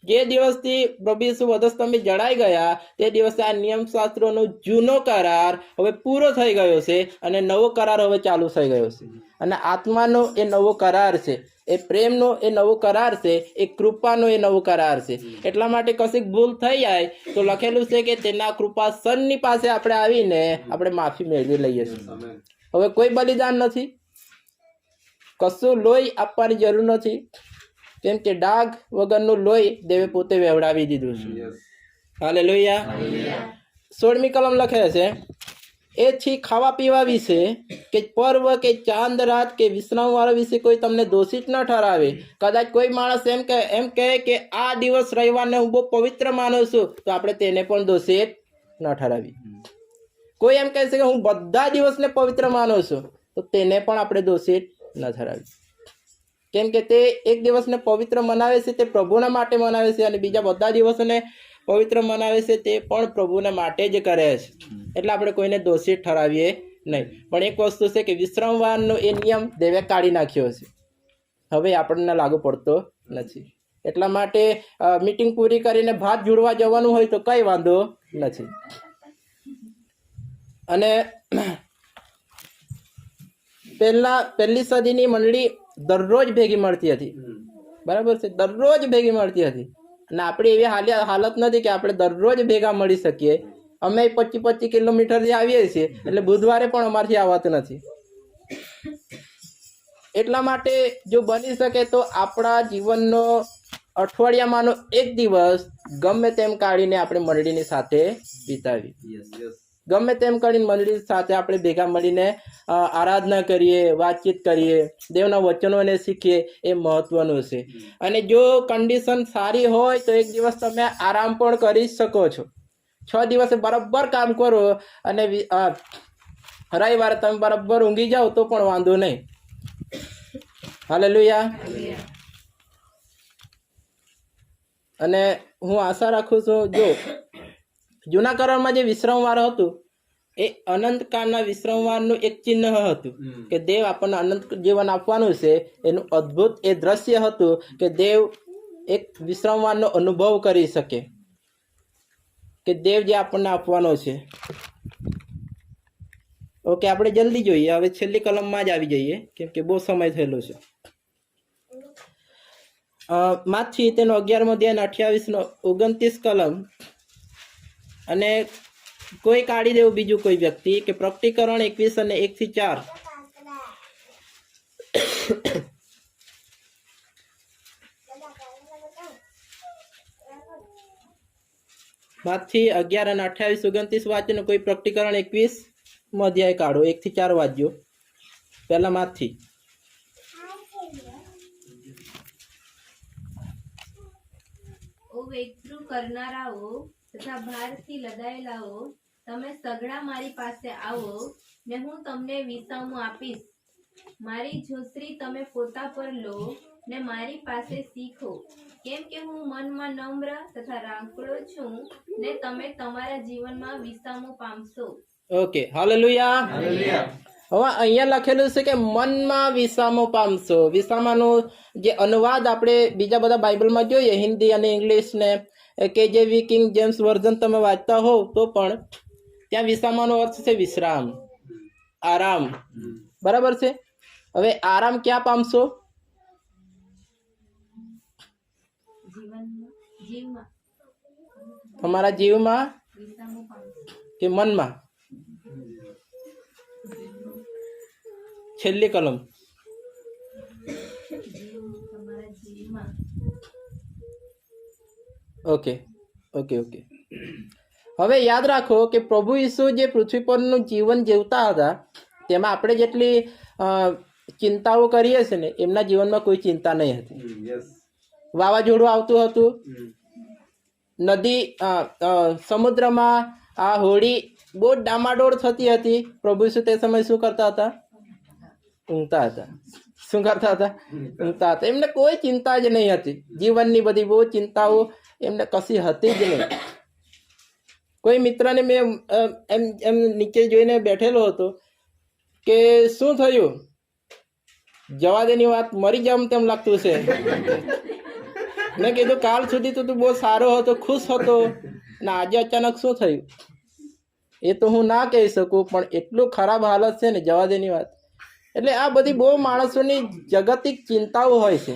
જે દિવસથી પ્રભુ ઈસુ વધસ્તંભે જડાઈ ગયા તે દિવસે આ નિયમશાસ્ત્રોનો જૂનો કરાર હવે પૂરો થઈ ગયો છે અને નવો કરાર હવે ચાલુ થઈ ગયો છે. અને આત્માનો એ નવો કરાર છે, એ પ્રેમનો એ નવો કરાર છે, એ કૃપાનો એ નવો કરાર છે. એટલા માટે કશીક ભૂલ થઈ જાય તો લખેલું છે કે તેના કૃપાસનની પાસે આપણે આવીને આપણે માફી મેળવી લઈએ છીએ. હવે કોઈ બલિદાન નથી, કશું લોહી આપવાની જરૂર નથી, કેમ કે ડાઘ વગરનું લોહી દેવે પોતે વેવડાવી દીધું છે. હાલેલુયા. 16મી કલમ લખે છે, એથી ખાવા પીવા વિશે કે પર્વ કે ચાંદ રાત કે વિશ્રામવાળા વિશે કોઈ તમને દોષિત ન ઠરાવે. કદાચ કોઈ માણસ એમ કહે કે આ દિવસ રવિવારને હું બહુ પવિત્ર માનું છું, તો આપણે તેને પણ દોષિત ન ઠરાવી. કોઈ એમ કહે છે કે હું બધા દિવસને પવિત્ર માનું છું, તો તેને પણ આપણે દોષિત ન ઠરાવી. કેમ કે તે એક દિવસને પવિત્ર મનાવે છે તે પ્રભુના માટે મનાવે છે, અને બીજા બધા દિવસોને પવિત્ર મનાવે છે તે પણ પ્રભુના માટે જ કરે છે. એટલે આપણે કોઈને દોષિત ઠરાવીએ નહીં. પણ એક વસ્તુ છે કે વિશ્રામવારનો એ નિયમ દેવે કાઢી નાખ્યો છે, હવે આપણને લાગુ પડતો નથી. એટલા માટે મીટિંગ પૂરી કરીને ભાત જોડવા જવાનું હોય તો કંઈ વાંધો નથી. અને પહેલી સદીની મંડળી દરરોજ ભેગી મળતી હતી, બરાબર છે, દરરોજ ભેગી મળતી હતી. અને આપણી એવી હાલત નથી કે આપણે દરરોજ ભેગા મળી શકીએ. અમે 25 કિલોમીટરથી આવીએ છીએ, એટલે બુધવારે પણ અમારથી આવતું નથી. એટલા માટે જો બની શકે તો આપણા જીવનનો અઠવાડિયામાંનો એક દિવસ ગમે તેમ કાઢીને આપણે મંડળીની સાથે વિતાવી. ગમે તેમ કરીને મંડળી સાથે આપણે ભેગા મળીને આરાધના કરીએ, વાતચીત કરીએ, દેવના વચનોને શીખીએ, એ મહત્વનું છે. અને જો કન્ડિશન સારી હોય તો એક દિવસ તમે આરામ પણ કરી શકો છો. 6 દિવસે બરાબર કામ કરો અને રવિવારે તમે બરાબર ઊંઘી જાઓ તો પણ વાંધો નહીં. હાલેલુયા. અને હું આશા રાખું છું, જો જૂના કરારમાં જે વિશ્રામવાર હતું એ અનંતકાળના વિશ્રામવારનું એક ચિહ્ન હતું કે દેવ આપણને અનંત જીવન આપવાનું છે. એનું અદ્ભુત એ દ્રશ્ય હતું કે દેવ એક વિશ્રામવારનો અનુભવ કરી શકે, કે દેવ જે આપણને આપવાનો છે. ઓકે, આપણે જલ્દી જોઈએ. હવે છેલ્લી કલમમાં જ આવી જઈએ કેમ કે બહુ સમય થયેલો છે. માથી તેનો 11મો અધ્યાય 28-29 કલમ. અને કોઈ કાઢી દેવું બીજું કોઈ વ્યક્તિ કે પ્રકટીકરણ 21 અને 1-4. માથી 11 અને 28-29 વાંચો. કોઈ પ્રકટીકરણ 21મો અધ્યાય કાઢો, 1-4 વાંચજો. પહેલા માથી. ઓ વેચરું કરનારાઓ તથા ભારથી લદાયેલાઓ, તમે સગડા મારી પાસે આવો ને હું તમને વિસામું આપીશ. મારી જોસરી તમે પોતા પર લો ને મારી પાસે શીખો, કેમ કે હું મનમાં નમ્ર તથા રાંકડો છું ને તમે તમારા જીવનમાં વિસામું પામશો. Okay, hallelujah. હવે અહીંયા લખેલું છે કે મનમાં વિસામો પામશો. વિસામાનો જે અનુવાદ આપણે બીજા બધા બાઇબલમાં જોઈએ, હિન્દી અને ઇંગ્લિશ ને KJV કિંગ જેમ્સ વર્ઝન તમે વાંચતા હોવ તો પણ ત્યાં વિસામાનો અર્થ છે વિશ્રામ, આરામ. બરાબર છે. હવે આરામ ક્યાં પામશો? જીવમાં તમારા જીવમાં વિસામો પામશે. કે મનમાં? છેલ્લી કલમ. તમારા જીવમાં. ઓકે. હવે યાદ રાખો કે પ્રભુ ઈસુ જે પૃથ્વી પરનું જીવન જીવતા હતા તેમાં આપણે જેટલી ચિંતાઓ કરીએ છીએ ને એમના જીવનમાં કોઈ ચિંતા નહીં હતી. યસ. વાવાઝોડું આવતું હતું, નદી સમુદ્રમાં આ હોડી બહુ ડામાડોળ થતી હતી. પ્રભુ ઈસુ તે સમય શું કરતા હતા? ઊંઘતા હતા. શું કરતા હતા? ઊંઘતા હતા. એમને કોઈ ચિંતા જ નહીં હતી. જીવનની બધી બહુ ચિંતાઓ એમને કશી હતી જ નહીં. કોઈ મિત્રને મેં એમ નીચે જોઈને બેઠેલો હતો કે શું થયું, જવા દેની વાત, મરી જામ તેમ લાગતું છે. મેં કીધું કાલ સુધી તો તું બહુ સારો હતો, ખુશ હતો, ને આજે અચાનક શું થયું? એ તો હું ના કહી શકું, પણ એટલું ખરાબ હાલત છે ને, જવા દેની વાત. એટલે આ બધી બહુ માણસોની જગતિક ચિંતાઓ હોય છે.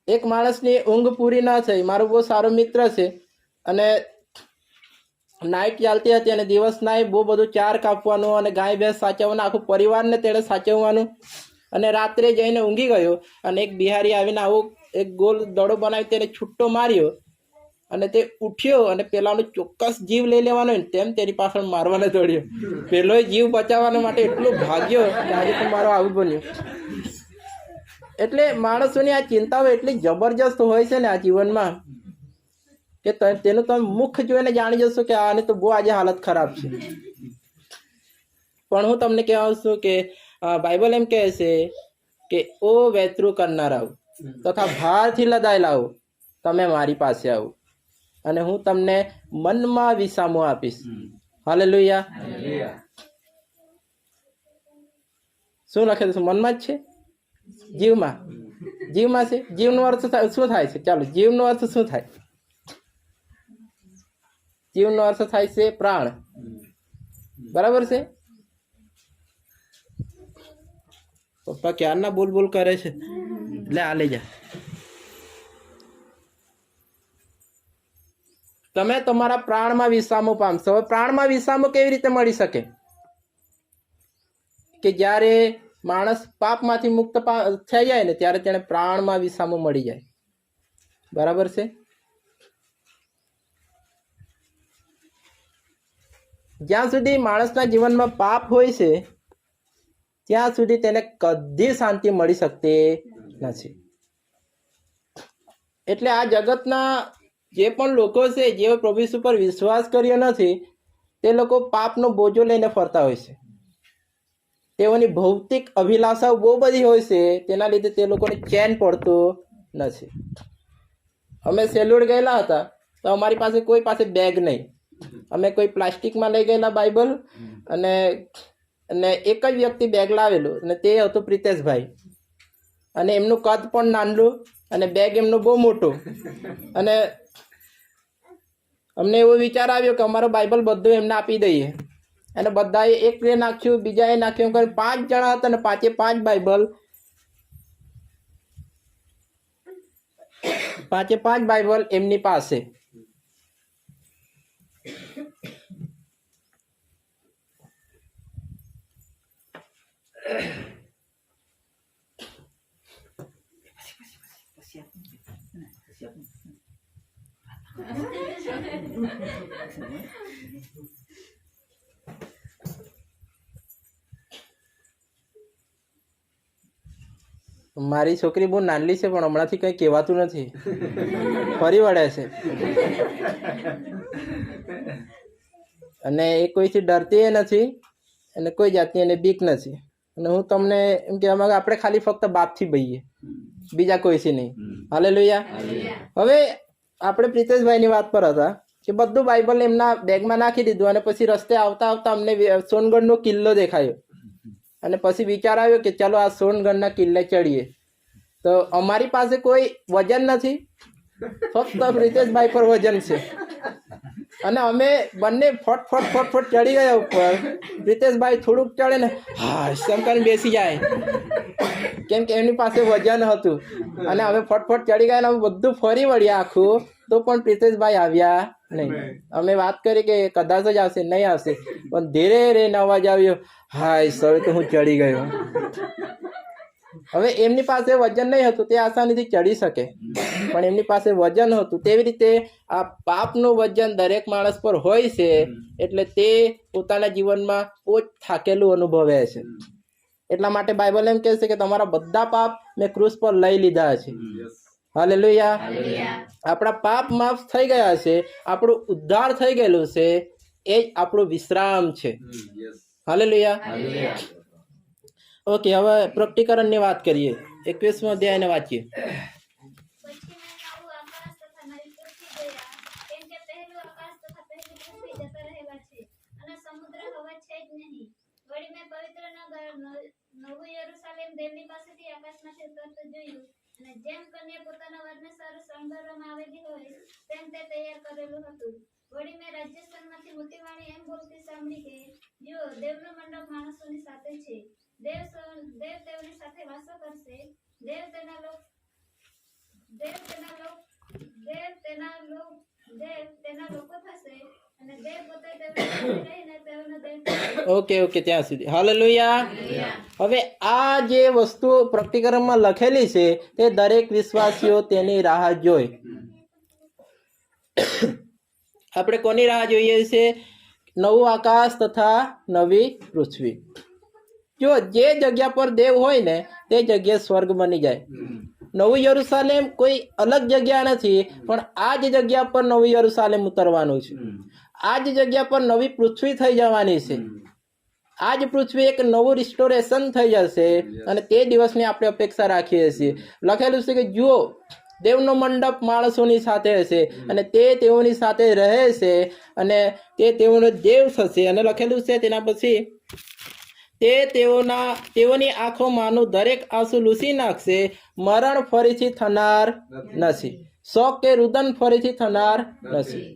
એક માણસની ઊંઘ પૂરી ના થઈ. મારો બહુ સારો મિત્ર છે અને નાઇટ ચાલતી હતી અને દિવસના એ બહુ બધું ચાર કાપવાનું અને ગાય ભેંસ સાચવવાનું, આખું પરિવારને તેણે સાચવવાનું. અને રાત્રે જઈને ઊંઘી ગયો અને એક બિહારી આવીને આવો એક ગોલ દડો બનાવી તેને છૂટ્ટો માર્યો અને તે ઉઠ્યો અને પેલાનો ચોક્કસ જીવ લઈ લેવાનો હોય ને તેમ તેની પાછળ મારવાને દોડ્યો. પેલો જીવ બચાવવા માટે એટલો ભાગ્યો કે આજે તો મારો આવું બન્યું. એટલે માણસોની આ ચિંતાઓ એટલી જબરજસ્ત હોય છે ને આ જીવનમાં કે તેનું તમે મુખ જોઈને જાણી જશો કે આની તો બહુ આજે હાલત ખરાબ છે. પણ હું તમને કહેવા છું કે બાઇબલ એમ કહે છે કે ઓ વેતરું કરનારાઓ તથા ભારથી લદાયેલાઓ, તમે મારી પાસે આવો અને હું તમને મનમાં વિસામો આપીશ. હાલેલુયા. શું લખેલું છે? મનમાં જ છે, જીવમાં. જીવમાં છે. જીવનો અર્થ શું થાય છે? ચાલો, જીવનો અર્થ શું થાય? જીવનો અર્થ થાય છે પ્રાણ. બરાબર છે. પપ્પા ક્યારના બોલ બોલ કરે છે. લે આ લઈ જા. તમે તમારા પ્રાણમાં વિસામો પામશો. હવે પ્રાણમાં વિસામો કેવી રીતે મળી શકે? કે જ્યારે માણસ પાપમાંથી મુક્ત થઈ જાય ને ત્યારે તેને પ્રાણમાં વિસામો મળી જાય. બરાબર છે. જ્યાં સુધી માણસના જીવનમાં પાપ હોય છે ત્યાં સુધી તેને કદી શાંતિ મળી શકતી નથી. એટલે આ જગતના જે પણ લોકો છે, જેઓ પ્રભુ ઈસુ પર વિશ્વાસ કર્યો નથી, તે લોકો પાપનો બોજો લઈને ફરતા હોય છે. તેઓની ભૌતિક અભિલાષાઓ બહુ બધી હોય છે, તેના લીધે તે લોકોને ચેન પડતો નથી. અમે સેલુડ ગયેલા હતા તો અમારી પાસે કોઈ પાસે બેગ નહીં. અમે કોઈ પ્લાસ્ટિકમાં લઈ ગયેલા બાઇબલ અને એક જ વ્યક્તિ બેગ લાવેલું અને તે હતું પ્રિતેશભાઈ. અને એમનું કદ પણ નાનલું અને બેગ એમનો બહુ મોટો. અને અમને એવો વિચાર આવ્યો કે અમારો બાઇબલ બધું એમને આપી દઈએ. અને બધાએ એક નાખ્યું, બીજાએ નાખ્યું, એમ કરી 5 જણા હતા અને 5 બાઇબલ 5 બાઇબલ એમની પાસે. મારી છોકરી બહુ નાનલી છે પણ હમણાંથી કંઈ કહેવાતું નથી, ફરી વળે છે. અને એ કોઈથી ડરતી એ નથી અને કોઈ જાતની એને બીક નથી. અને હું તમને એમ કહેવા માંગુ, આપણે ખાલી ફક્ત બાપથી બહીએ, બીજા કોઈથી નહીં. હાલેલુયા. હવે આપણે પ્રિતેશભાઈની વાત પર હતા કે બધું બાઇબલ એમના બેગમાં નાખી દીધું અને પછી રસ્તે આવતા આવતા અમને સોનગઢનો કિલ્લો દેખાયો અને પછી વિચાર આવ્યો કે ચાલો આ સોનગઢના કિલ્લે ચડીએ. તો અમારી પાસે કોઈ વજન નથી, ફક્ત પ્રિતેશભાઈ પર વજન છે અને અમે બંને ફટ ચડી ગયા ઉપર. પ્રિતેશભાઈ થોડુંક ચડે ને હા એમ કરીને બેસી જાય, કેમ કે એમની પાસે વજન હતું. અને અમે ફટ ચડી ગયા ને અમે બધું ફરી વળ્યા આખું, તો પણ પ્રિતેશભાઈ આવ્યા નહીં. અમે વાત કરી કે કદાચ જ આવશે, નહીં આવશે, પણ ધીરે ધીરે અવાજ આવ્યો હાય સર તો હું ચડી ગયો. હવે એમની પાસે વજન નહીં હતું, તે આસાનીથી ચડી શકે, પણ એમની પાસે વજન હતું. તેવી રીતે આ પાપનું વજન દરેક માણસ પર હોય છે, એટલે તે પોતાના જીવનમાં પોચ થાકેલું અનુભવે છે. એટલા માટે બાઇબલ એમ કહે છે કે તમારા બધા પાપ મેં ક્રૂસ પર લઈ લીધા છે. હાલેલુયા. આપણા પાપ માફ થઈ ગયા છે, આપણું ઉદ્ધાર થઈ ગયેલું છે, એ જ આપણો વિશ્રામ છે. હાલેલુયા. ઓકે, હવે પ્રકટીકરણની વાત કરીએ. 21મો અધ્યાયને વાંચીએ. પછી મેં નવું આકાશ તથા નવી પૃથ્વી જોયા, કેમ કે પહેલું આકાશ તથા પહેલી પૃથ્વી જતા રહેલા છે અને સમુદ્ર હવે છે જ નહીં. વળી મેં પવિત્ર નગર નવું યરૂશાલેમ દેવની પાસેથી આકાશમાંથી ઉતરતું જોયું, અને જેમ કન્યા પોતાના વરને સારું શણગારવામાં આવેલી હોય તેમ તે તૈયાર કરેલું હતું. વળી મેં રાજ્યસ્થાનમાંથી મોટી વાણી એમ બોલતી સાંભળી કે જુઓ, દેવનો મંડપ માણસોની સાથે છે. દેવ તેઓની સાથે વાસો કરશે. દેવ તેના લોકો થશે, અને દેવ પોતે તેમની સાથે રહીને તેઓનો દેવ થશે. ઓકે, ત્યાં સુધી. હાલેલુયા. હવે આ જે વસ્તુ પ્રકટીકરણમાં લખેલી છે તે દરેક વિશ્વાસીઓ તેની રાહ જોઈ. આપણે કોની રાહ જોઈએ છે? નવું આકાશ તથા નવી પૃથ્વી. જો જે જગ્યા પર દેવ હોય ને તે જગ્યા સ્વર્ગ બની જાય. નવું યરૂશાલેમ કોઈ અલગ જગ્યા નથી, પણ આ જ જગ્યા પર નવું યરૂશાલેમ ઉતરવાનું છે. આ જ જગ્યા પર નવી પૃથ્વી થઈ જવાની છે. આ જ પૃથ્વી એક નવું રિસ્ટોરેશન થઈ જશે, અને તે દિવસની આપણે અપેક્ષા રાખીએ છીએ. લખેલું છે કે જુઓ, દેવનો મંડપ માણસોની સાથે હશે, અને તે તેઓની સાથે રહે છે, અને તે તેઓનો દેવ થશે. અને લખેલું છે તેના પછી તે તેઓની આંખોમાંનું દરેક આંસુ લૂછી નાખશે. મરણ ફરીથી થનાર નથી, શોક કે રુદન ફરીથી થનાર નથી.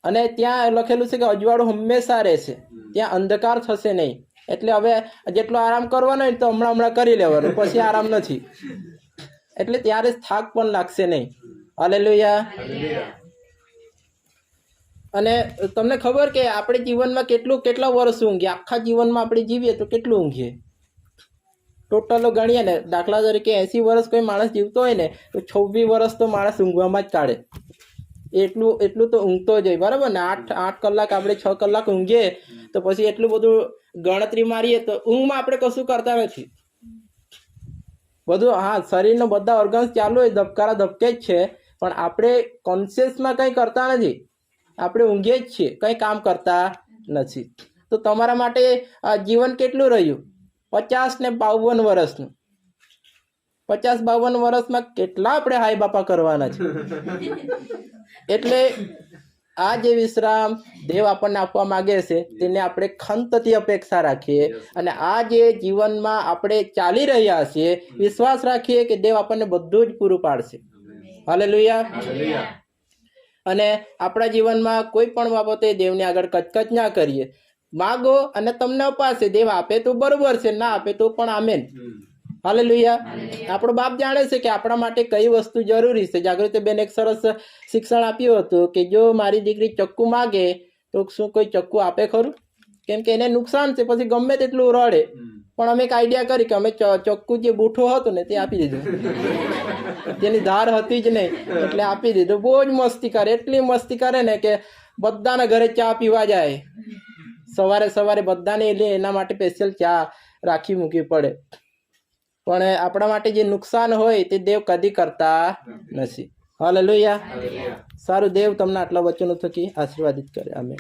અને ત્યાં લખેલું છે કે અજવાળું હંમેશા રહેશે, ત્યાં અંધકાર થશે નહીં. એટલે હવે જેટલો આરામ કરવાનો હોય તો હમણાં કરી લેવાનો, પછી આરામ નથી. એટલે ત્યારે થાક પણ લાગશે નહીં. હાલેલુયા. અને તમને ખબર કે આપણે જીવનમાં કેટલા વર્ષ ઊંઘીએ? આખા જીવનમાં આપણે જીવીએ તો કેટલું ઊંઘીએ? ટોટલ ગણીએ ને, દાખલા તરીકે 80 વર્ષ કોઈ માણસ જીવતો હોય ને તો 26 વર્ષ તો માણસ ઊંઘવામાં જ કાઢે. એટલું તો ઊંઘતો જ હોય, બરાબર ને? 8 કલાક આપણે 6 કલાક ઊંઘીએ તો પછી એટલું બધું ગણતરી મારીએ તો ઊંઘમાં આપણે કશું કરતા નથી. બધું હા, શરીરના બધા ઓર્ગન્સ ચાલુ હોય, ધબકારા ધબકે જ છે, પણ આપણે કોન્શિયસમાં કંઈ કરતા નથી. આપણે ઊંઘીએ જ છીએ, કંઈ કામ કરતા નથી. તો તમારા માટે જીવન કેટલું રહ્યું? 50 ને 52 વર્ષનું. 50-52 વર્ષમાં કેટલા આપણે હાય બાપા કરવાના છે. એટલે આ જે વિશ્રામ દેવ આપણને આપવા માંગે છે તેને આપણે ખંતથી અપેક્ષા રાખીએ, અને આ જે જીવનમાં આપણે ચાલી રહ્યા છીએ વિશ્વાસ રાખીએ કે દેવ આપણને બધું જ પૂરું પાડશે. હાલેલુયા. અને આપણા જીવનમાં કોઈ પણ બાબતે દેવને આગળ કચકચ ના કરીએ. માગો અને તમને અપાશે. દેવ આપે તો બરોબર છે, ના આપે તો પણ આમેન. હાલેલુયા. આપણો બાપ જાણે છે કે આપણા માટે કઈ વસ્તુ જરૂરી છે. જાગૃતિ બેન એક સરસ શિક્ષણ આપ્યું હતું કે જો મારી દીકરી ચક્કુ માગે તો શું કોઈ ચક્કુ આપે ખરું? કેમ કે એને નુકસાન છે, પછી ગમે તેટલું રડે. પણ અમે એક આઈડિયા કરી કે અમે ચક્કુ જે બૂઠો હતો ને તે આપી દીધું. તેની ધાર હતી જ નહીં એટલે આપી દીધું. બહુ જ મસ્તી કરે, એટલી મસ્તી કરે ને કે બધાના ઘરે ચા પીવા જાય. સવારે બધાને એના માટે સ્પેશિયલ ચા રાખી મૂકવી પડે. પણ આપણા માટે જે નુકસાન હોય તે દેવ કદી કરતા નથી. હાલેલુયા. સારું, દેવ તમને આટલા વચનો થકી આશીર્વાદિત કરે. આમેન.